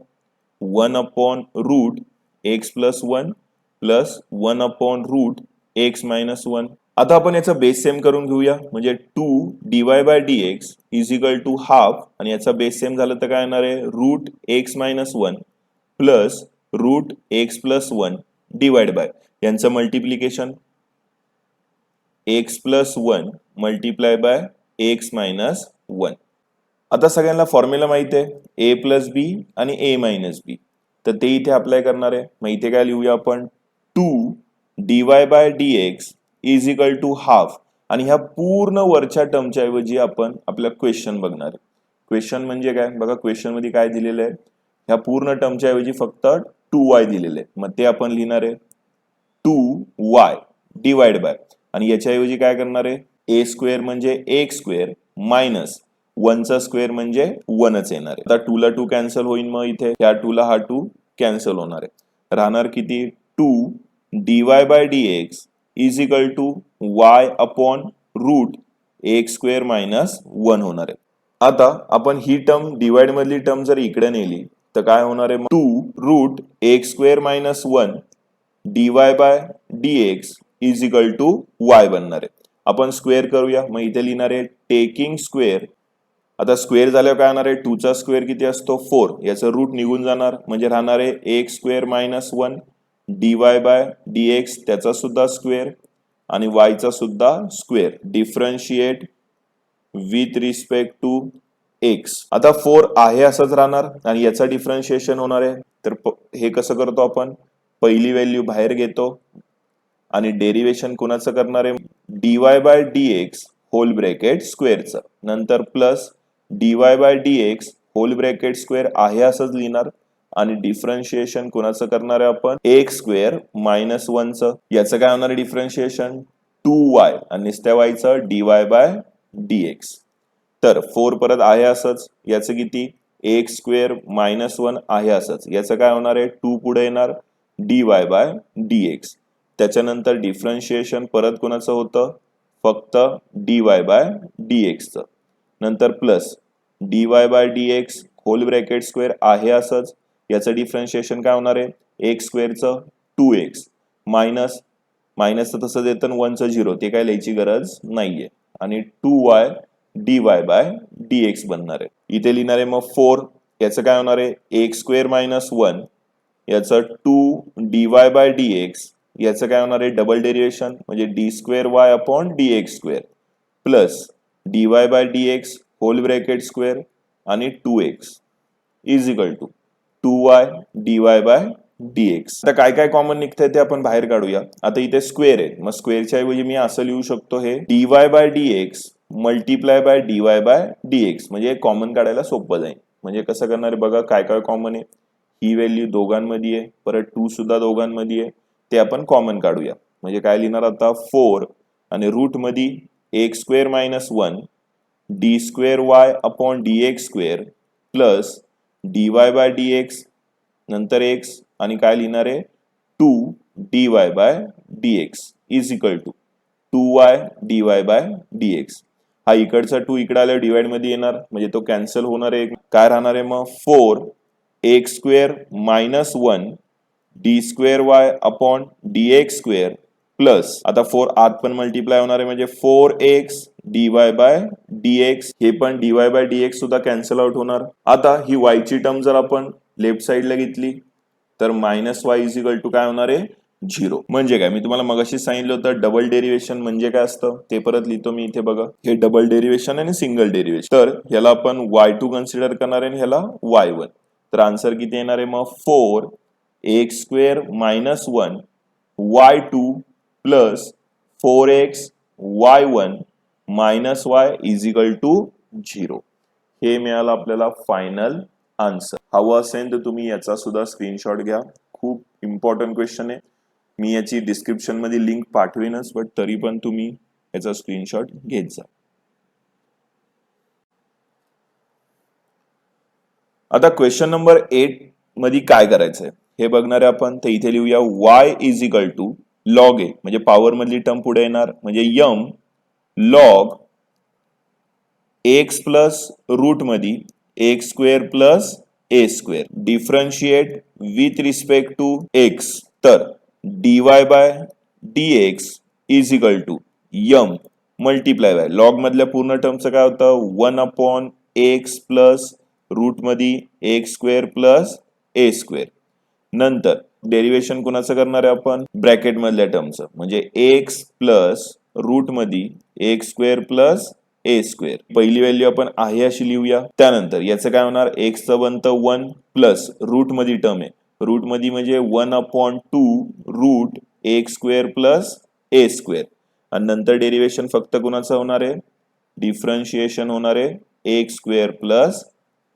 [SPEAKER 1] one by root X plus 1 plus one by root X minus 1. आता आपण याचा बेस सेम करून घेऊया. म्हणजे 2 dy by dx is equal to half आणि याचा बेस सेम झालं तर काय येणार आहे, root X minus 1 plus root X plus 1 divide by यांचं multiplication X plus 1 multiply by X minus 1. आता सगळ्यांना फॉर्म्युला माहिती आहे, ए प्लस बी आणि ए मायनस बी. तर ते इथे अप्लाय करणार आहे. मग इथे काय लिहूया आपण, 2 dy by dx is equal to half आणि ह्या पूर्ण वरच्या टर्मच्या ऐवजी आपण आपल्या क्वेश्चन बघणार आहे. क्वेश्चन म्हणजे काय बघा, क्वेश्चन मध्ये काय दिलेलं आहे, ह्या पूर्ण टर्मच्या ऐवजी फक्त 2y दिलेले आहे. मग ते आपण लिहिणार आहे 2y डिवाइड बाय आणि याच्याऐवजी काय करणार आहे, ए स्क्वेअर म्हणजे एक्स स्क्वेअर मायनस 1चा स्क्वेअर म्हणजे 1च येणार आहे. आता 2 ला 2 कॅन्सल होईल, मग इथे या 2 ला हा 2 कॅन्सल होणार आहे. राहणार किती, 2 dy by dx is equal to y upon root x square minus 1 होणार आहे. आता आपण ही टर्म डिवाइड मधली टर्म जर इकडे नेली तर काय होणार आहे, 2 root x square minus 1 dy by dx is equal to y बनणार आहे. आपण स्क्वेअर करूया. मग इथे लिहिणार आहे टेकिंग स्क्वेअर. आता स्क्वेअर झाल्यावर काय होणार आहे, 2 चा स्क्वेअर किती असतो 4, याचं रूट निघून जाणार म्हणजे राहणार आहे x square minus 1 dy by dx त्याचा सुद्धा स्क्वेअर आणि y चा सुद्धा square. Differentiate with respect to x. आता 4 आहे असंच राहणार आणि याचा डिफरन्शिएशन होणार आहे. तर हे कसं करतो आपण, पहिली व्हॅल्यू बाहेर घेतो आणि डेरिवेशन कोणाचं करणार आहे, dy by dx whole bracket स्क्वेअरचं, नंतर plus dy by dx whole bracket square आहे असंच लिहिणार आणि डिफरन्शिएशन कोणाचं करणार आहे आपण, एक्स स्क्वेअर मायनस 1चं. याचं काय होणार आहे डिफरन्शिएशन, 2y आणि नुसत्या yचं dy बाय dx. तर 4 परत आहे असंच, याचं किती, एक्स स्क्वेअर मायनस 1 आहे असंच, याचं काय होणार आहे, 2 पुढे येणार dy बाय dx. त्याच्यानंतर डिफरन्शिएशन परत कोणाचं होतं, फक्त dy बाय dx. नंतर plus dy by dx whole bracket square आहे असंच, याचं डिफरन्शिएशन काय होणार आहे, एक्स स्क्वेअरचं 2x मायनस मायनसचं तसंच येतं 1चं 0, ते काय लिहायची गरज नाहीये आणि 2y dy बाय dx बनणार आहे. इथे लिहिणार आहे मग 4, याचं काय होणार आहे, एक्स स्क्वेअर मायनस 1 याचं 2 dy बाय dx, याचं काय होणार आहे डबल डेरिवेशन म्हणजे d square Y upon dx square plus dy by dx whole bracket square आणि 2x is equal to 2y dy by dx. आता काय काय कॉमन निघतंय ते आपण बाहेर काढूया. आता इथे स्क्वेअर आहे, मग स्क्वेअरच्या ऐवजी मी असं लिहू शकतो, हे dy by dx multiply by dy by dx, म्हणजे कॉमन काढायला सोपं जाईल. म्हणजे कसं करणार आहे बघा, काय काय कॉमन आहे, ही व्हॅल्यू दोघांमध्ये आहे, परत 2 सुद्धा दोघांमध्ये आहे, ते आपण कॉमन काढूया. म्हणजे काय लिहिणार आता, 4 आणि रूट मध्ये x square minus 1 d square Y upon dx square plus dy by dx नंतर x आणि काय लिहिणार आहे 2 dy by dx is equal to 2y dy by dx. हा इकडचा 2 इकडे आल्यावर डिवाइड मध्ये येणार म्हणजे तो कॅन्सल होणार आहे. काय राहणार आहे मग 4 x square minus 1 d square Y upon dx square plus आता 4 आत पण मल्टिप्लाय होणार आहे म्हणजे 4x dy बाय dx, हे पण dy बाय dx सुद्धा कॅन्सल आउट होणार. आता ही y ची टर्म जर आपण लेफ्ट साइडला घेतली तर minus y is equal to काय होणार आहे 0. म्हणजे काय, मी तुम्हाला मगाशी सांगितलं होतं डबल डेरिव्हेशन म्हणजे काय असतं ते परत लिहितो मी इथे बघा. हे डबल डेरिव्हेशन आणि सिंगल डेरिव्हेशन. तर ह्याला आपण y2 कन्सिडर करणार आहे आणि ह्याला y1. तर आन्सर किती येणार आहे मग 4 x square minus 1 y2 plus 4x y1 minus y is equal to 0. हे मिळालं आपल्याला फायनल आन्सर. हवं असेल तर तुम्ही याचा सुद्धा स्क्रीनशॉट घ्या. खूप इम्पॉर्टंट क्वेश्चन आहे. मी याची डिस्क्रिप्शन मध्ये लिंक पाठवेनच, बट तरी पण तुम्ही याचा स्क्रीनशॉट घेत जा. आता क्वेश्चन नंबर 8 मध्ये काय करायचंय हे बघणार आहे आपण. तर इथे लिहूया y is equal to log A, म्हणजे पॉवर मधली टर्म पुढे येणार म्हणजे m log X plus root मध्ये x square plus A square differentiate with respect to x. तर dy by dx is equal to m multiply by log मधल्या पूर्ण टर्मचं काय होतं 1 अपॉन एक्स प्लस रूट मध्ये एक्स स्क्वेअर प्लस ए square. नंतर derivation कुणाचं करणार आहे आपण ब्रॅकेट मधल्या टर्मचं म्हणजे एक्स प्लस रूट मध्ये एक्स स्क्वेअर प्लस ए स्क्वेअर. पहिली व्हॅल्यू आपण आहे अशी लिहूया. त्यानंतर याचं काय होणार एक्सचं बनतं 1 प्लस रूट मध्ये टर्म आहे रूट मध्ये म्हणजे 1 upon 2 root x square plus ए स्क्वेअर. आणि नंतर डेरिव्हेशन फक्त कुणाचं होणार आहे डिफरन्शिएशन होणार आहे एक्स स्क्वेअर प्लस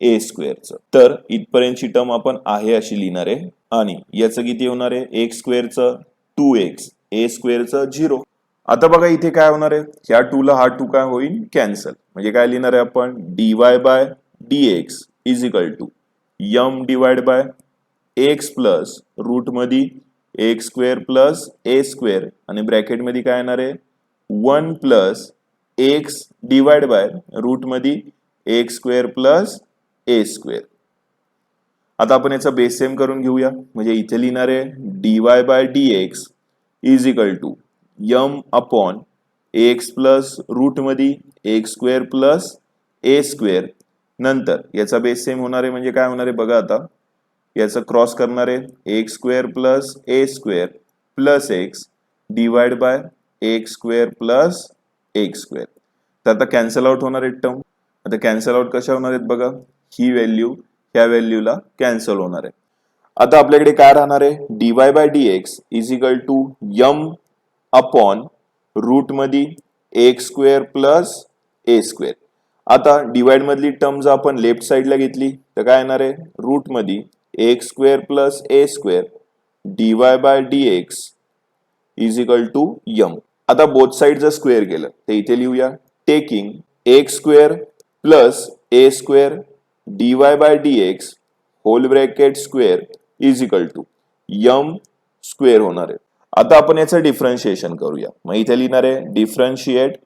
[SPEAKER 1] ए स्क्वेअरचं. तर इथपर्यंतची टर्म आपण आहे अशी लिहिणार आहे आणि याचं किती होणार आहे एक्स स्क्वेअरचं 2x ए स्क्वेअरचं 0. आता बघा इथे काय होणार आहे ह्या 2 ला हा 2 काय होईल कॅन्सल. म्हणजे काय लिहिणार आहे आपण dy by dx is equal to m divide by x plus root मध्ये एक्स स्क्वेअर प्लस ए स्क्वेअर आणि ब्रॅकेट मध्ये काय येणार आहे 1 plus x divide by root मध्ये एक्स स्क्वेअर प्लस ए स्क्वेअर. आता आपण याचा बेस सेम करून घेऊया. म्हणजे इथे लिहिणार आहे dy by dx is equal to m upon x plus root मध्ये एक्स स्क्वेअर प्लस ए स्क्वेअर. नंतर याचा बेस सेम होणार आहे म्हणजे काय होणार आहे बघा. आता याचं क्रॉस करणार आहे x square plus A square plus x divide by x square plus x square. तर आता कॅन्सल आउट होणार आहेत टर्म. आता कॅन्सल आउट कशा होणार आहेत बघा ही व्हॅल्यू ह्या व्हॅल्यूला कॅन्सल होणार आहे. आता आपल्याकडे काय राहणार आहे dy by dx is equal to m upon root मध्ये एक्स स्क्वेअर प्लस ए स्क्वेअर. आता डिवाइड मधली टर्म जर आपण लेफ्ट साइडला घेतली तर काय येणार आहे रूट मध्ये x square plus A square dy by dx is equal to m. आता बोथ साइड जर स्क्वेअर केलं तर इथे लिहूया taking x square plus A square dy by dx whole bracket square is equal to m square होणार आहे. आता आपण याचं डिफरन्शिएशन करूया. मग इथे लिहिणार आहे differentiate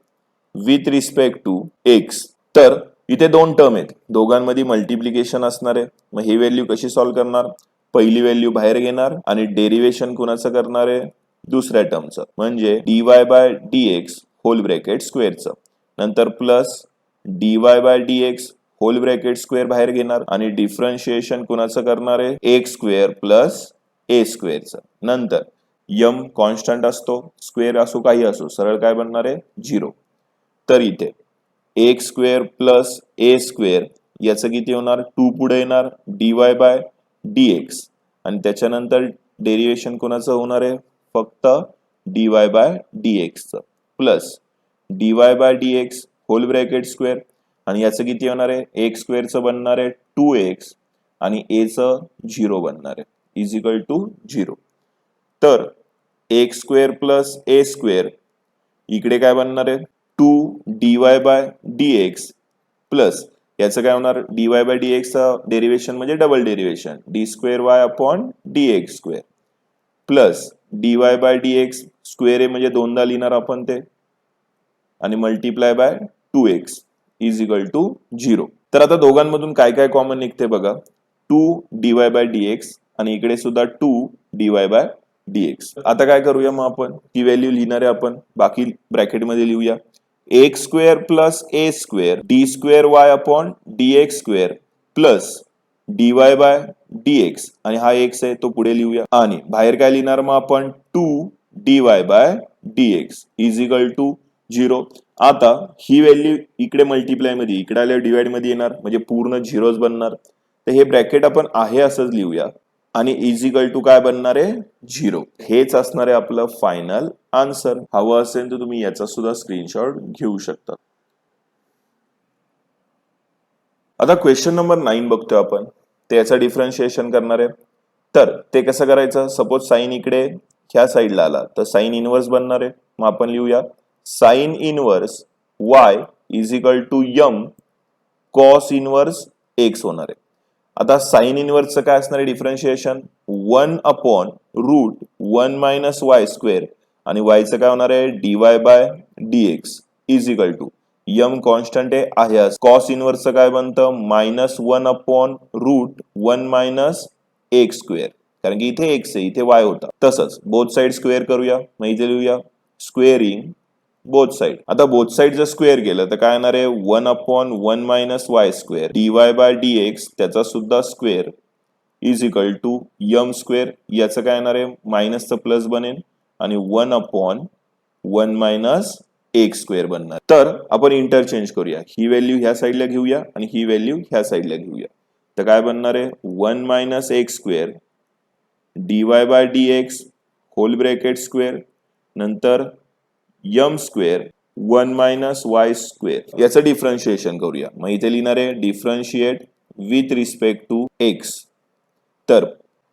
[SPEAKER 1] with respect to x. तर इथे दोन टर्म आहेत दोघांमध्ये मल्टिप्लिकेशन असणार आहे. मग ही व्हॅल्यू कशी सॉल्व्ह करणार पहिली व्हॅल्यू बाहेर घेणार आणि डेरिव्हेशन कुणाचं करणार आहे दुसऱ्या टर्मचं म्हणजे dy by dx whole bracket स्क्वेअरचं. नंतर plus dy by dx whole bracket square बाहेर घेणार आणि डिफरन्शिएशन कुणाचं करणार आहे एक्स स्क्वेअर प्लस ए स्क्वेअरचं. नंतर यम कॉन्स्टंट असतो स्क्वेअर असो काही असो सरळ काय बनणार आहे 0. तर इथे एक्स स्क्वेअर प्लस ए स्क्वेअर याचं किती होणार 2 पुढे येणार dy बाय dx आणि त्याच्यानंतर डेरिव्हेशन कोणाचं होणार आहे फक्त dy बाय dx चं plus dy by dx whole bracket square आणि याचं किती होणार आहे एक्स स्क्वेअरचं बनणार आहे 2x आणि a चं 0 बनणार आहे इज इक्वल टू 0. तर एक्स स्क्वेअर प्लस ए स्क्वेअर इकडे काय बनणार आहे 2 dy बाय dx प्लस याचं काय होणार dy बाय dx चं डेरिव्हेशन म्हणजे double derivation d square Y upon dx square plus dy by dx square आहे म्हणजे दोनदा लिहिणार आपण ते आणि multiply by 2x is equal to 0. तर आता दोघांमधून काय काय कॉमन निघते बघा 2 dy बाय dx आणि इकडे सुद्धा 2 dy बाय dx. आता काय करूया मग आपण ती व्हॅल्यू लिहिणार आहे आपण बाकी ब्रॅकेट मध्ये लिहूया X square plus A square D square Y upon dx square plus dy by dx आणि हा x आहे तो पुढे लिहूया आणि बाहेर काय लिहिणार मग आपण 2 dy/dx इज इक्वल टू 0. आता ही व्हॅल्यू इकडे मल्टिप्लाय मध्ये इकडे आल्यावर डिवाइड मध्ये येणार म्हणजे पूर्ण झिरोज बनणार. तर हे ब्रॅकेट आपण आहे असंच लिहूया आणि इज इक्वल टू काय बनणार आहे 0. हेच असणार आहे आपलं फायनल आन्सर. हवं असेल तर तुम्ही याचा सुद्धा स्क्रीनशॉट घेऊ शकता. आता क्वेश्चन नंबर 9 बघतोय आपण. ते याचं डिफरन्शिएशन करणार आहे. तर ते कसं करायचं, सपोज साइन इकडे ह्या साईडला आला तर साइन इनवर्स बनणार आहे. मग आपण लिहूया sine inverse y is equal to m cos inverse x होणार आहे. आता साइन इनवर्सचं काय असणार आहे डिफरन्शिएशन 1/√1 मायनस y स्क्वेअर आणि y चं काय होणार आहे dy/dx is equal to m constant आहे कॉस इनवर्सचं काय बनतं -1/√1 मायनस x स्क्वेअर, कारण की इथे x आहे इथे y होता. तसंच बोथ साइड स्क्वेअर करूया. मग इथे लिहूया स्क्वेअरिंग बोथ साइड. आता बोथ साइड जर स्क्वेअर केलं तर काय येणार आहे 1/1 मायनस y स्क्वेअर dy/dx त्याचा सुद्धा square is equal to m square. याचं काय येणार आहे मायनसचं प्लस बनेल आणि 1/1 मायनस x स्क्वेअर बनणार. तर आपण इंटरचेंज करूया. ही व्हॅल्यू ह्या साईडला घेऊया आणि ही व्हॅल्यू ह्या साईडला घेऊया. तर काय बनणार आहे 1 minus x square dy/dx whole bracket square नंतर m square 1 minus y square. याचं डिफरन्शिएशन करूया. मग इथे लिहिणार आहे differentiate with respect to x. तर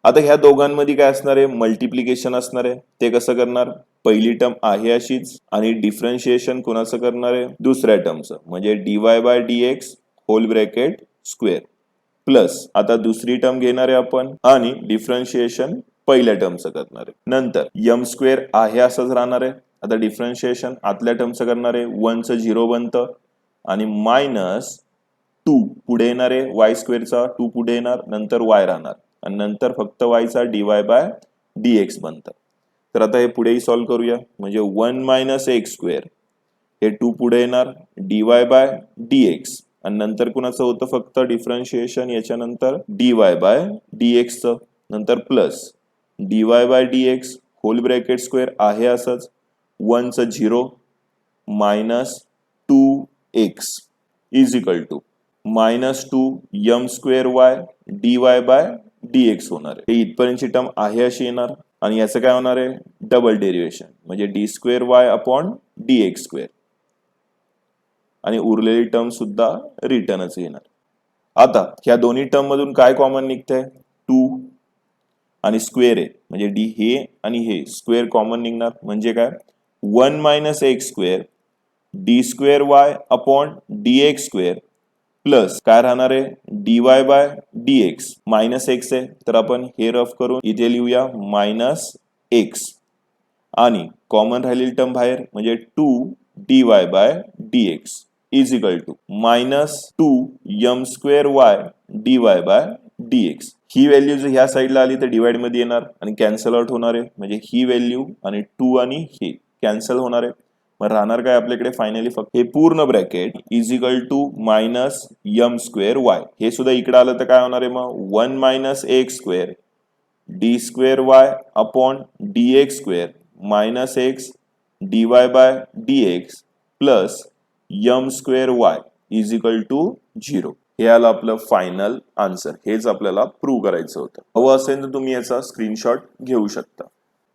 [SPEAKER 1] आता ह्या दोघांमध्ये काय असणार आहे मल्टिप्लिकेशन असणार आहे. ते कसं करणार, पहिली टर्म आहे अशीच आणि डिफरन्शिएशन कोणाचं करणार आहे दुसऱ्या टर्मचं म्हणजे dy/dx whole bracket square plus आता दुसरी टर्म घेणार आहे आपण आणि डिफरन्शिएशन पहिल्या टर्मचं करणार आहे. नंतर यम स्क्वेअर आहे असंच राहणार आहे. आता डिफरन्शिएशन आतल्या टर्मचं करणार आहे 1 चं 0 बनतं आणि -2 पुढे येणार आहे y स्क्वेअरचा 2 पुढे येणार नंतर y राहणार आणि नंतर फक्त y चा dy/dx बनतं. तर आता हे पुढेही सॉल्व्ह करूया म्हणजे 1 मायनस x स्क्वेअर हे 2 पुढे येणार dy/dx आणि नंतर कुणाचं होतं फक्त डिफरन्शिएशन याच्यानंतर dy/dx चं नंतर plus dy/dx whole bracket square आहे असंच 1 चं 0 -2x is equal to -2 m square y dy/dx होणार आहे. हे इथपर्यंतची टर्म आहे अशी येणार आणि याचं काय होणार आहे डबल डेरिव्हेशन म्हणजे d²y/dx स्क्वेअर आणि उरलेली टर्म सुद्धा रिटर्नच येणार. आता ह्या दोन्ही टर्म मधून काय कॉमन निघतंय 2 आणि स्क्वेअर आहे म्हणजे डी हे आणि हे स्क्वेअर कॉमन निघणार म्हणजे काय 1 minus x square d²y/dx square plus काय राहणार आहे dy/dx मायनस x आहे तर आपण हे रफ करून इथे लिहूया -x आणि कॉमन राहिलेली टर्म बाहेर म्हणजे 2dy/dx is equal to -2 m²y dy/dx. ही व्हॅल्यू जर ह्या साईडला आली तर डिवाइड मध्ये येणार आणि कॅन्सल आउट होणार आहे म्हणजे ही व्हॅल्यू आणि 2 आणि हे कॅन्सल होणार आहे. मग राहणार काय आपल्याकडे फायनली फक्त हे पूर्ण bracket is equal to -m²y. हे सुद्धा इकडे आलं तर काय होणार आहे मग 1 minus x square d²y/dx square -x dy/dx plus m²y is equal to 0. हे आलं आपलं फायनल आन्सर. हेच आपल्याला प्रूव्ह करायचं होतं. हवं असेल तर तुम्ही याचा स्क्रीनशॉट घेऊ शकता.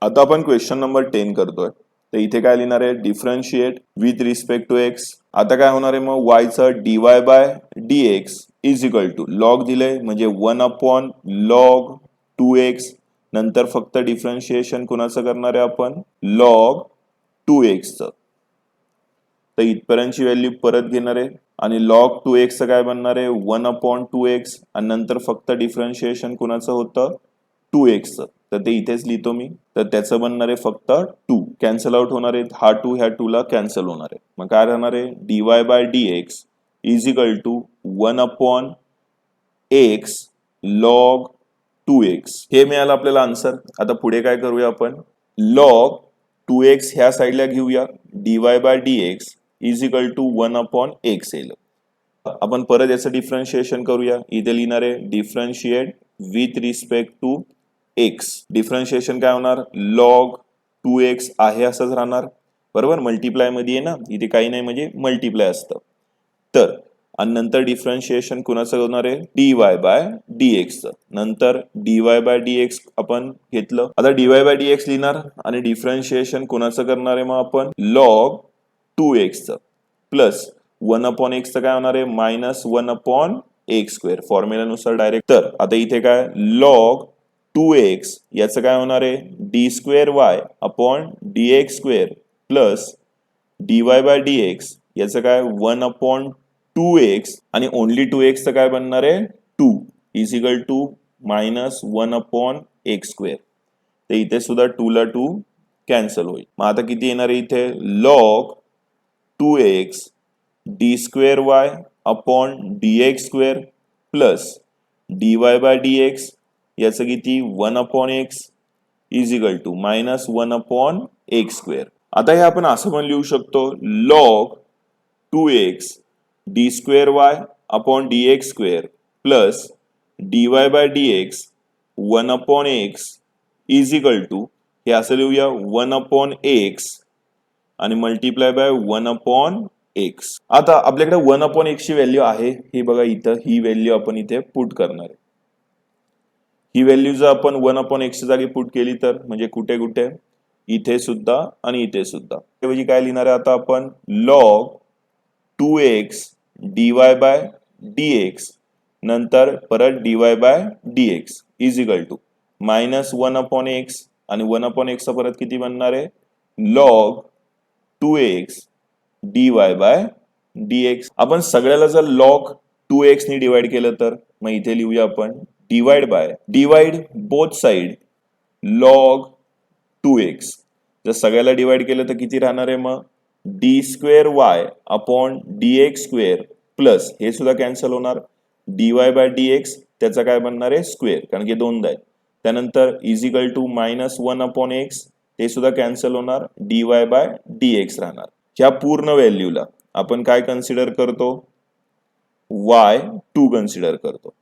[SPEAKER 1] आता आपण क्वेश्चन नंबर 10 करतोय. तर इथे काय लिहिणार आहे differentiate with respect to x. आता काय होणार आहे मग y चं dy/dx is equal to log दिलंय म्हणजे 1/log 2x नंतर फक्त डिफरन्शिएशन कुणाचं करणार आहे आपण log 2x चं. तर इथपर्यंतची व्हॅल्यू परत घेणार आहे आणि log 2x चं काय बनणार आहे 1/2x आणि नंतर फक्त डिफरन्शिएशन कुणाचं होतं 2x चं. तर ते इथेच लिहितो मी. तर त्याचं बनणार आहे फक्त 2 कॅन्सल आउट होणार आहे. हा 2 ह्या 2 ला कॅन्सल होणार आहे. मग काय राहणार आहे dy/dx is equal to 1/x log 2x. हे मिळालं आपल्याला आन्सर. आता पुढे काय करूया आपण log 2x ह्या साईडला घेऊया dy/dx is equal to 1/x येईल. आपण परत याचं डिफरन्शिएशन करूया. इथे लिहिणार आहे differentiate with respect to x. Differentiation काय होणार, लॉग 2x आहे असंच राहणार, बरोबर. मल्टिप्लाय मध्ये आहे ना, इथे काही नाही म्हणजे मल्टिप्लाय असतं. तर आणि नंतर डिफरन्शिएशन कुणाचं होणार आहे, dy बाय dx चं. नंतर dy बाय dx आपण घेतलं, आता dy बाय dx लिहिणार आणि डिफरन्शिएशन कुणाचं करणार आहे मग आपण, लॉग 2x चं प्लस 1/x चं काय होणार आहे, मायनस 1/x². फॉर्म्युलानुसार डायरेक्ट. तर आता इथे काय, लॉग 2x याचं काय होणार आहे, d²y upon dx² plus dy by dx याचं काय 1/2x आणि ओनली 2x चं काय बनणार आहे, 2 is equal to minus 1/x². तर इथे सुद्धा 2 ला 2 कॅन्सल होईल. मग आता किती येणार आहे इथे, log 2x d²y upon dx² plus dy by dx याचं किती 1/x is equal to minus 1/x². आता हे आपण असं पण लिहू शकतो, log 2x d²y upon dx² plus dy by dx 1/x is equal to, हे असं लिहूया 1/x आणि मल्टिप्लाय बाय 1/x. आता आपल्याकडे 1/x ची व्हॅल्यू आहे, ही बघा इथं, ही व्हॅल्यू आपण इथे पुट करणार आहे. ही व्हॅल्यू जर आपण 1/x च्या जागी पुट केली तर म्हणजे कुठे कुठे, इथे सुद्धा आणि इथे सुद्धा. त्याऐवजी काय लिहिणार आहे आता आपण, log 2x dy by dx नंतर परत dy by dx is equal to minus 1/x आणि 1/x परत किती बनणार आहे, log 2x dy by dx. आपण सगळ्याला जर लॉग 2x ने डिवाइड केलं तर मग इथे लिहूया आपण divide both side log 2x. जर सगळ्याला डिवाइड केलं तर किती राहणार आहे मग, d²y अपॉन dx² प्लस हे सुद्धा कॅन्सल होणार, dy बाय dx त्याचा काय बनणार आहे, स्क्वेअर, कारण की दोनदा आहे. त्यानंतर is equal to minus 1/x ते सुद्धा कॅन्सल होणार, dy बाय dx राहणार. ह्या पूर्ण व्हॅल्यूला आपण काय कन्सिडर करतो, y2 कन्सिडर करतो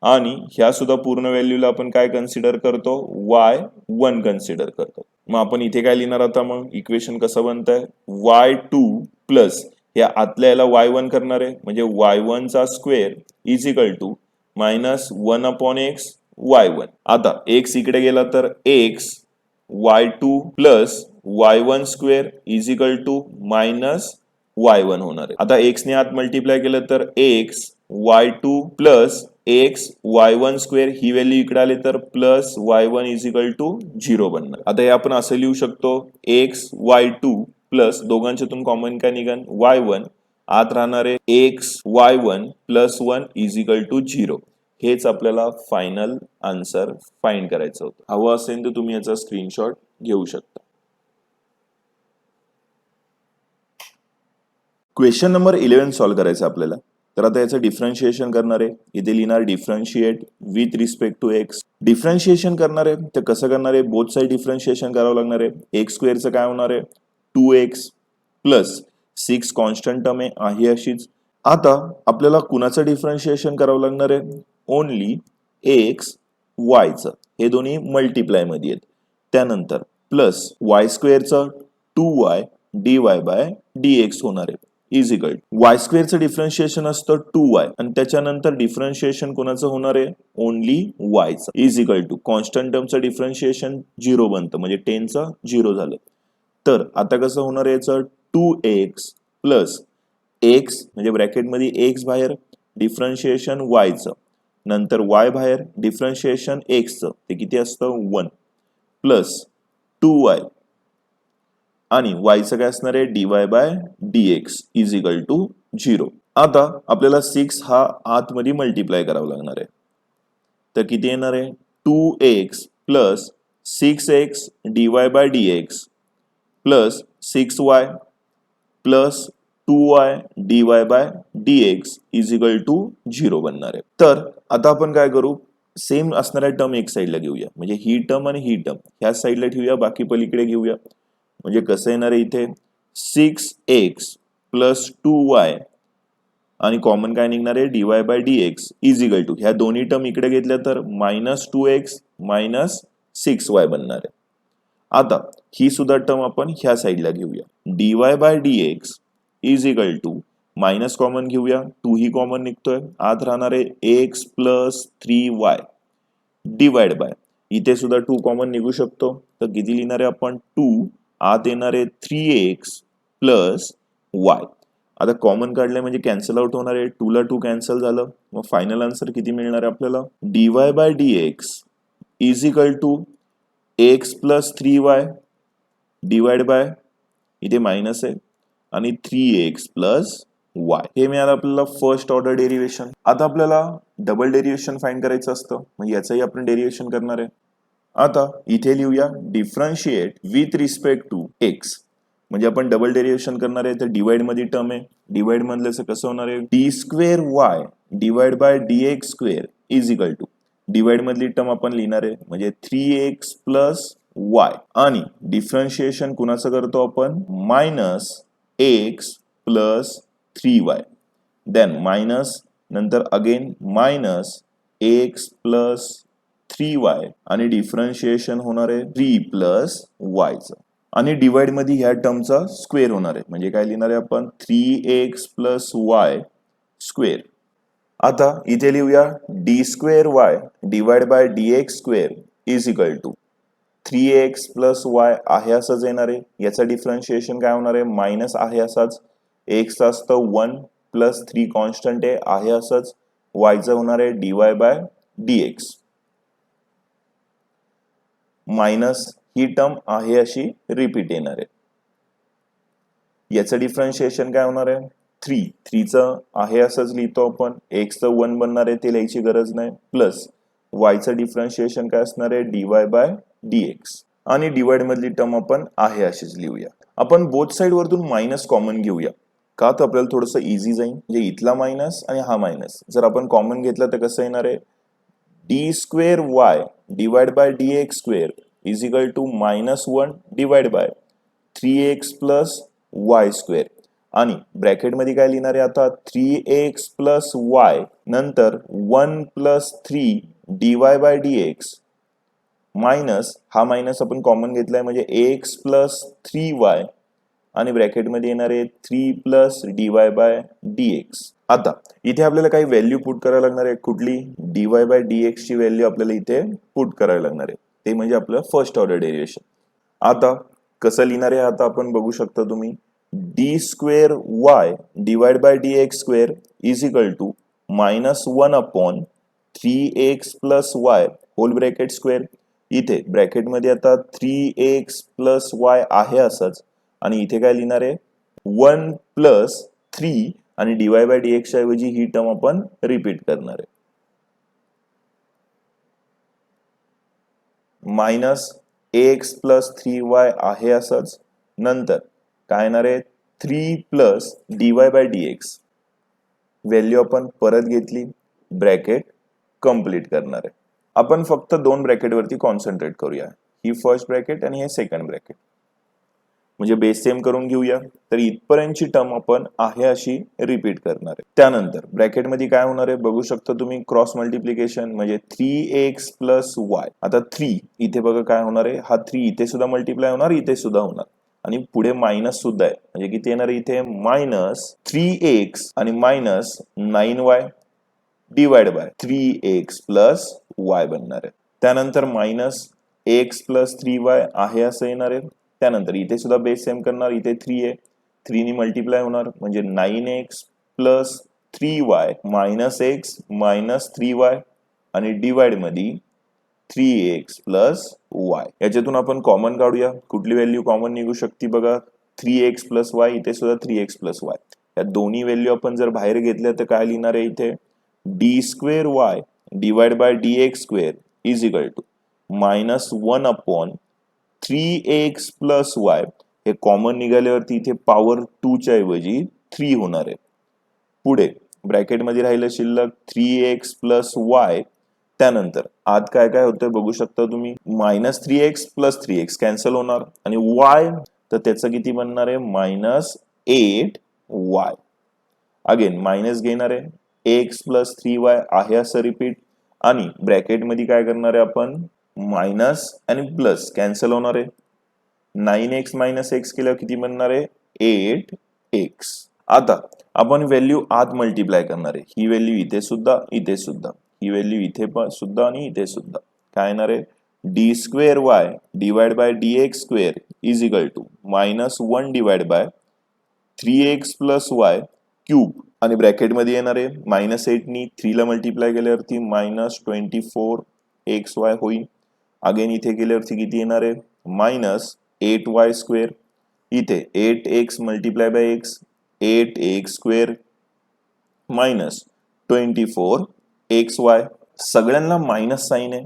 [SPEAKER 1] आणि ह्या सुद्धा पूर्ण व्हॅल्यूला आपण काय कन्सिडर करतो, y1 कन्सिडर करतो. मग आपण इथे काय लिहिणार आता, मग इक्वेशन कसं बनतंय, y2 प्लस या आतल्या याला y1 करणार आहे म्हणजे y1 चा square is equal to minus 1/x y1. आता x इकडे गेला तर x y2 plus y1 square is equal to minus y1 होणार आहे. आता x ने आत मल्टिप्लाय केलं तर x y2 plus x y1 square ही व्हॅल्यू इकडे आली तर plus y1 is equal to 0 बनणार. आता हे आपण असं लिहू शकतो, x y2 प्लस दोघांच्यातून कॉमन काय निघन, y1 आत राहणार आहे x y1 plus 1 is equal to 0. हेच आपल्याला फायनल आन्सर फाइंड करायचं होतं. हवं असेल तर तुम्ही याचा स्क्रीनशॉट घेऊ शकता. क्वेश्चन नंबर 11 सॉल्व्ह करायचं आपल्याला. तर आता याचं डिफरन्शिएशन करणार आहे, इथे लिहिणार differentiate with respect to x. Differentiation करणार आहे तर कसं करणार आहे, बोथ साइड डिफरन्शिएशन करावं लागणार आहे. एक्स स्क्वेअरचं काय होणार आहे, 2x प्लस 6 कॉन्स्टंट टर्म आहे अशीच. आता आपल्याला कुणाचं डिफरन्शिएशन करावं लागणार आहे, ओनली एक्स वायचं, हे दोन्ही मल्टिप्लाय मध्ये आहेत. त्यानंतर प्लस वाय स्क्वेअरचं 2y dy बाय dx होणार आहे इज इक्वल वाय स्क्वेअरचं डिफरन्शिएशन असतं 2y आणि त्याच्यानंतर डिफरन्शिएशन कोणाचं होणार आहे, ओनली yचं इज इक्वल टू कॉन्स्टंट टर्मचं डिफरन्शिएशन 0 बनतं म्हणजे 10चं 0 झालं. तर आता कसं होणार आहे याचं, 2x प्लस x म्हणजे ब्रॅकेटमध्ये x बाहेर, डिफरन्शिएशन yचं, नंतर y बाहेर, डिफरन्शिएशन xचं, ते किती असतं 1 प्लस 2y आणि yचं काय असणार आहे, dy by dx is equal to 0. आता आपल्याला 6 हा आतमध्ये मल्टिप्लाय करावं लागणार आहे. तर किती येणार आहे, 2x plus 6x dy by dx plus 6y plus 2y dy by dx is equal to 0 बनणार आहे. तर आता आपण काय करू, सेम असणाऱ्या टर्म एक साईडला घेऊया, म्हणजे ही टर्म आणि ही टर्म ह्या साईडला ठेवूया, बाकी पलीकडे घेऊया. म्हणजे कसं येणार आहे इथे, 6x प्लस 2y आणि कॉमन काय निघणार आहे dy by dx is equal to ह्या दोन्ही टर्म इकडे घेतल्या तर -2x मायनस 6y बनणार आहे. आता ही सुद्धा टर्म आपण ह्या साईडला घेऊया. dy by dx is equal to minus common घेऊया 2 ही कॉमन निघतोय आत राहणार आहे x plus 3y divide by इथे सुद्धा 2 कॉमन निघू शकतो तर किती लिहिणार आहे आपण 2 आत येणार आहे 3x प्लस y. आता कॉमन काढले म्हणजे कॅन्सल आउट होणार आहे 2 ला 2 कॅन्सल झालं मग फायनल आन्सर किती मिळणार आहे आपल्याला dy by dx is equal to x plus 3y divide by इथे मायनस आहे आणि 3x प्लस y. हे मिळालं आपल्याला फर्स्ट ऑर्डर डेरिव्हेशन. आता आपल्याला डबल डेरिव्हेशन फाइंड करायचं असतं म्हणजे याचंही आपण डेरिव्हेशन करणार आहे. आता इथे लिहूया differentiate with respect to x म्हणजे आपण डबल डेरिव्हेशन करणार आहे तर डिवाइड मध्ये टर्म आहे डिवाइड मधलं कसं होणार आहे d square Y divide by dx square is equal to divide मधली टर्म आपण लिहिणार आहे म्हणजे 3x प्लस y आणि डिफरन्शिएशन कुणाचं करतो आपण -x plus 3y then minus नंतर अगेन -x प्लस 3y आणि डिफरन्शिएशन होणार आहे 3 प्लस y चं आणि डिवाइड मध्ये ह्या टर्मचा स्क्वेअर होणार आहे म्हणजे काय लिहिणार आहे आपण 3x प्लस y स्क्वेअर. आता इथे लिहूया d square Y divide by dx square is equal to 3x plus y आहे असंच येणार आहे याचा डिफरन्शिएशन काय होणार आहे मायनस आहे असाच x असतं 1 प्लस 3 कॉन्स्टंट आहे असंच y चं होणार आहे dy by dx minus he term आहे अशी रिपीट येणार आहे. याचं डिफरन्शिएशन काय होणार आहे 3 चं आहे असंच लिहितो आपण x चं 1 बनणार आहे ते लिहायची गरज नाही प्लस y चं डिफरन्शिएशन काय असणार आहे dy बाय dx आणि डिवाइड मधली टर्म आपण आहे अशीच लिहूया. आपण बोथ साइड वरतून मायनस कॉमन घेऊया का तर आपल्याला थोडंसं इझी जाईल म्हणजे इथला मायनस आणि हा मायनस जर आपण कॉमन घेतला तर कसं येणार आहे d square Y divide by dx square is equal to -1 divide by 3x plus y square आणि ब्रॅकेट मध्ये काय लिहिणार आहे आता 3x प्लस y नंतर 1 plus 3 dy by dx minus हा मायनस आपण कॉमन घेतलाय म्हणजे x प्लस 3y आणि ब्रॅकेट मध्ये येणार आहे 3 प्लस dy बाय dx. आता इथे आपल्याला काही व्हॅल्यू पुट करायला लागणार आहे कुठली dy बाय dx ची व्हॅल्यू आपल्याला इथे पुट करायला लागणार आहे ते म्हणजे आपलं फर्स्ट ऑर्डर डेरिव्हेशन. आता कसं लिहिणार आहे आता आपण बघू शकता तुम्ही d square Y divide by dx square is equal to -1 upon 3x plus y whole bracket square. इथे ब्रॅकेट मध्ये आता 3x प्लस y आहे असंच आणि इथे काय लिहिणार आहे 1 प्लस 3 आणि dy बाय dx ऐवजी ही टर्म आपण रिपीट करणार आहे -x प्लस 3y आहे असंच नंतर काय येणार आहे 3 plus dy by dx value आपण परत घेतली ब्रॅकेट कंप्लीट करणार आहे. आपण फक्त दोन ब्रॅकेट वरती कॉन्सन्ट्रेट करूया ही फर्स्ट ब्रॅकेट आणि हे सेकंड ब्रॅकेट म्हणजे बेस सेम करून घेऊया तर इथपर्यंतची टर्म आपण आहे अशी रिपीट करणार आहे. त्यानंतर ब्रॅकेट मध्ये काय होणार आहे बघू शकता तुम्ही क्रॉस मल्टिप्लिकेशन म्हणजे 3x प्लस y. आता 3 इथे बघा काय होणार आहे हा 3 इथे सुद्धा मल्टिप्लाय होणार इथे सुद्धा होणार आणि पुढे मायनस सुद्धा आहे म्हणजे किती येणार इथे -3x आणि -9y divide by 3x plus y बनणार आहे. त्यानंतर -x प्लस 3y आहे असं येणार आहे. त्यानंतर इथे सुद्धा बेस सेम करणार इथे 3 आहे 3 नी मल्टिप्लाय होणार म्हणजे 9x plus 3y -x minus 3y आणि डिवाइड मध्ये 3x प्लस y. याच्यातून आपण कॉमन काढूया कुठली व्हॅल्यू कॉमन निघू शकते बघा 3x प्लस y इथे सुद्धा 3x प्लस y या दोन्ही व्हॅल्यू आपण जर बाहेर घेतल्या तर काय लिहिणार आहे इथे d square Y divide by dx square is equal to -1 upon 3x plus y हे कॉमन निघाल्यावरती इथे पॉवर 2 च्या ऐवजी 3 होणार आहे. पुढे ब्रॅकेट मध्ये राहिलं शिल्लक 3x प्लस y त्यानंतर आत काय काय होतं बघू शकता तुम्ही -3x प्लस 3x कॅन्सल होणार आणि y तर त्याचं किती बनणार आहे -8y अगेन मायनस घेणार आहे, एक्स प्लस 3y आहे असं रिपीट, आणि ब्रॅकेटमध्ये काय करणार आहे आपण, मायनस आणि प्लस कॅन्सल होणार आहे. 9x मायनस एक्स केल्यावर किती बनणार आहे, 8x. आता आपण व्हॅल्यू आत मल्टिप्लाय करणार आहे, ही व्हॅल्यू इथे सुद्धा, इथे सुद्धा, ही व्हॅल्यू इथे पण सुद्धा आणि इथे सुद्धा. काय येणार आहे, d square Y divide by D x square is equal to -1 divide by 3x plus y cube, आणि ब्रॅकेटमध्ये येणार आहे -8 3 ला मल्टिप्लाय केल्यावरती -24xy होईल. अगेन इथे केल्यावरती किती येणार आहे, -8y स्क्वेअर, इथे 8x multiply by x 8x square -24xy. सगळ्यांना मायनस साइन आहे,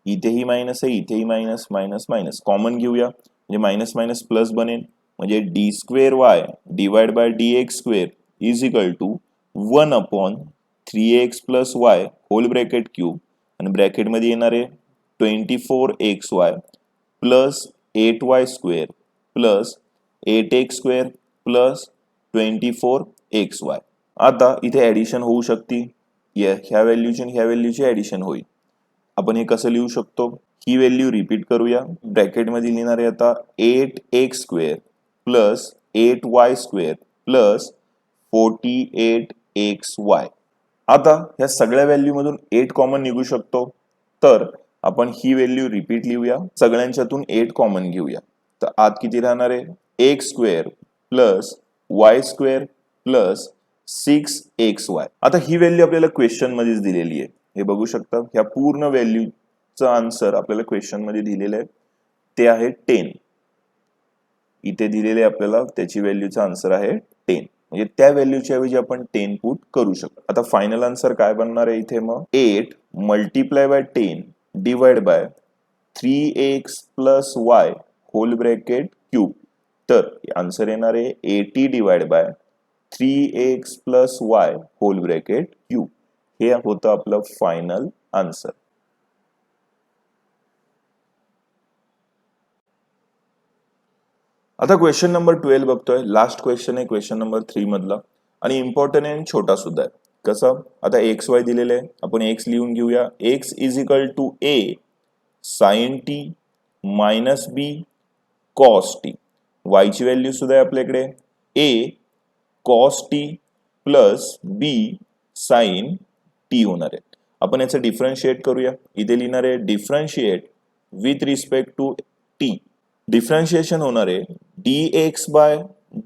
[SPEAKER 1] इथेही मायनस आहे, इथेही मायनस, मायनस मायनस कॉमन घेऊया, म्हणजे मायनस मायनस प्लस बनेल, म्हणजे d square Y divide by D x square is equal to 1/3x plus y whole bracket cube, आणि ब्रॅकेटमध्ये येणार आहे 24xy plus 8y square plus 8x square plus 24xy. आता इथे ऍडिशन होऊ शकते, ह्या व्हॅल्यूची आणि ह्या व्हॅल्यूची ऍडिशन होईल. आपण हे कसं लिहू शकतो, ही व्हॅल्यू रिपीट करूया, ब्रॅकेटमध्ये लिहिणार आहे आता 8x square plus 8y square plus 48xy. आता ह्या सगळ्या व्हॅल्यू मधून 8 कॉमन निघू शकतो, तर आपण ही व्हॅल्यू रिपीट लिहूया, सगळ्यांच्यातून 8 कॉमन घेऊया. तर आत किती राहणार आहे, x square plus y square plus 6xy. आता ही व्हॅल्यू आपल्याला क्वेश्चन मध्येच दिलेली आहे, हे बघू शकता. ह्या पूर्ण व्हॅल्यूचं आन्सर आपल्याला क्वेश्चन मध्ये दिलेलं आहे, ते आहे 10. इथे दिलेले आपल्याला त्याची व्हॅल्यूचा आन्सर आहे 10, म्हणजे त्या व्हॅल्यूच्या ऐवजी आपण 10 पुट करू शकतो. आता फायनल आन्सर काय बनणार आहे इथे, मग 8 multiply by 10 divide by 3x plus y whole bracket cube. तर आन्सर येणार आहे 80 divide by 3x plus y whole bracket cube. हे होतं आपलं फायनल आन्सर. आता क्वेश्चन नंबर 12 बघतोय, लास्ट क्वेश्चन आहे क्वेश्चन नंबर 3 मधला, आणि इम्पॉर्टंट आहे, छोटा सुद्धा आहे. कसं, आता एक्स वाय दिलेले आहे, आपण एक्स लिहून घेऊया. X is equal to a sine T minus B cos t. Y ची व्हॅल्यू सुद्धा आहे आपल्याकडे, a cos T plus B sine t होणार आहे. आपण याचं डिफरन्शिएट करूया, इथे लिहिणार आहे differentiate with respect to t. Differentiation होणार आहे dx by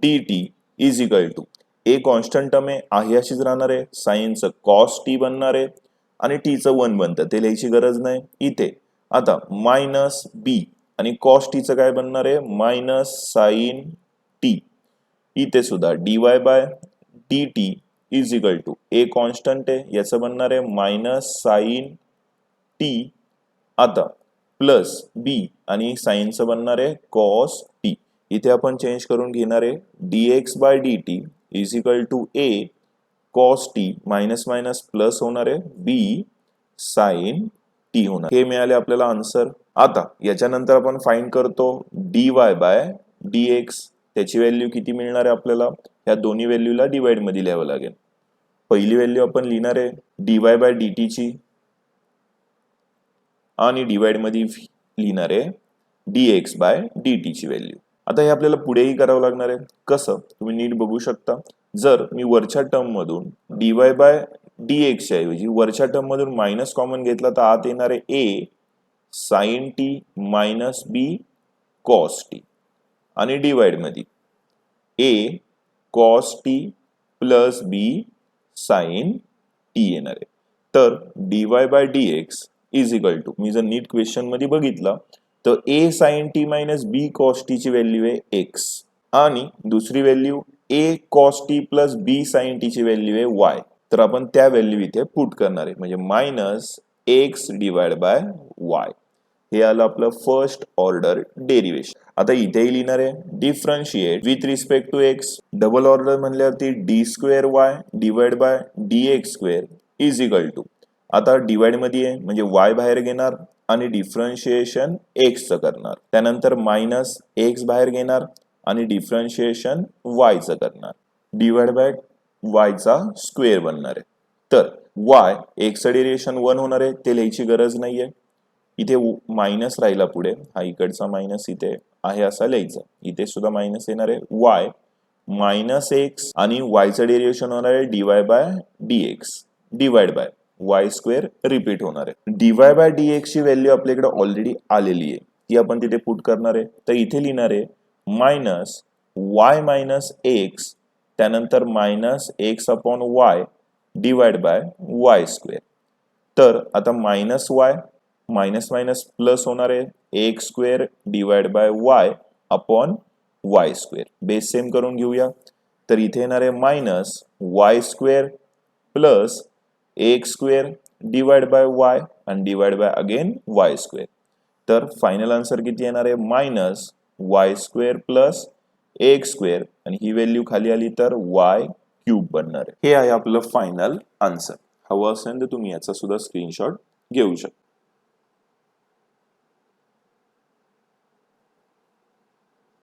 [SPEAKER 1] dt is equal to, a constant term आहे अशीच राहणार आहे, साइनचं कॉस टी बनणार आहे, आणि टीचं 1 बनतं, ते लिहायची गरज नाही इथे. आता मायनस बी आणि कॉस टीचं काय बनणार आहे, मायनस साइन टी. इथे सुद्धा dy by dt is equal to, a constant आहे, याचं बनणार आहे मायनस साइन टी, आता प्लस बी आणि साइनचं बनणार आहे कॉस टी. इथे आपण चेंज करून घेणार आहे dx by dt is equal to a cos t minus minus plus होणार आहे बी साइन टी होणार. हे मिळाले आपल्याला आन्सर. आता याच्यानंतर आपण फाइंड करतो dy बाय dx. त्याची व्हॅल्यू किती मिळणार आहे आपल्याला, या दोन्ही व्हॅल्यूला डिवाइड मध्ये लिहावं लागेल. पहिली व्हॅल्यू आपण लिहिणार आहे dy बाय dt ची, आणि डिवाइड मध्ये लिहिणार आहे dx बाय dt ची व्हॅल्यू. आता हे आपल्याला पुढेही करावं लागणार आहे. कसं, तुम्ही नीट बघू शकता. जर मी वरच्या टर्म मधून dy बाय dx च्या ऐवजी वरच्या टर्म मधून मायनस कॉमन घेतला, तर आत येणार आहे A sine T minus B cos T, आणि डिवाइड मध्ये A cos T plus B sine T येणार आहे. तर dy by dx is equal to, मी जर नीट क्वेश्चन मध्ये बघितलं तर A sine T minus B cos T ची व्हॅल्यू आहे एक्स, आणि दुसरी value A cos T plus B sine T ची व्हॅल्यू आहे वाय. तर आपण त्या व्हॅल्यू इथे पुट करणार आहे, म्हणजे minus x divide by Y. हे आलं आपलं फर्स्ट ऑर्डर डेरिवेशन. आता इथेही लिहिणार आहे differentiate with respect to x. Double order म्हणल्यावरती D square Y divide by D x square is equal to, आता डिवाइड मध्ये आहे म्हणजे वाय बाहेर घेणार आणि डिफरन्शिएशन एक्सचं करणार, त्यानंतर मायनस एक्स बाहेर घेणार आणि डिफरन्शिएशन वायचं करणार. डिवाइड बाय वायचा स्क्वेअर बनणार आहे. तर वाय एक्सचं डेरिवेशन 1 होणार आहे, ते लिहायची गरज नाहीये. इथे मायनस राहिला पुढे, हा इकडचा मायनस इथे आहे असा लिहायचा. इथे सुद्धा मायनस येणार आहे. वाय मायनस एक्स आणि वायचं डेरिवेशन होणार आहे dy by dx divide by Y square repeat होणार आहे. डीवाय बाय डीएक्स ची व्हॅल्यू आपल्याकडे ऑलरेडी आलेली आहे, ती आपण तिथे पुट करणार आहे. तर इथे लिहिणार आहे मायनस वाय मायनस एक्स, त्यानंतर minus X upon Y divide by Y square. तर आता minus Y minus minus plus होणार आहे x square divide by Y upon Y square. Base same करून घेऊया. तर इथे येणार आहे minus Y square plus x square divide by Y आणि divide by again Y square. तर फायनल आन्सर किती येणार आहे minus Y square plus x square आणि ही व्हॅल्यू खाली आली तर वाय क्यूब बनणार आहे. हे आहे आपलं फायनल आन्सर. हवं असेल तर तुम्ही याचा सुद्धा स्क्रीनशॉट घेऊ शकता.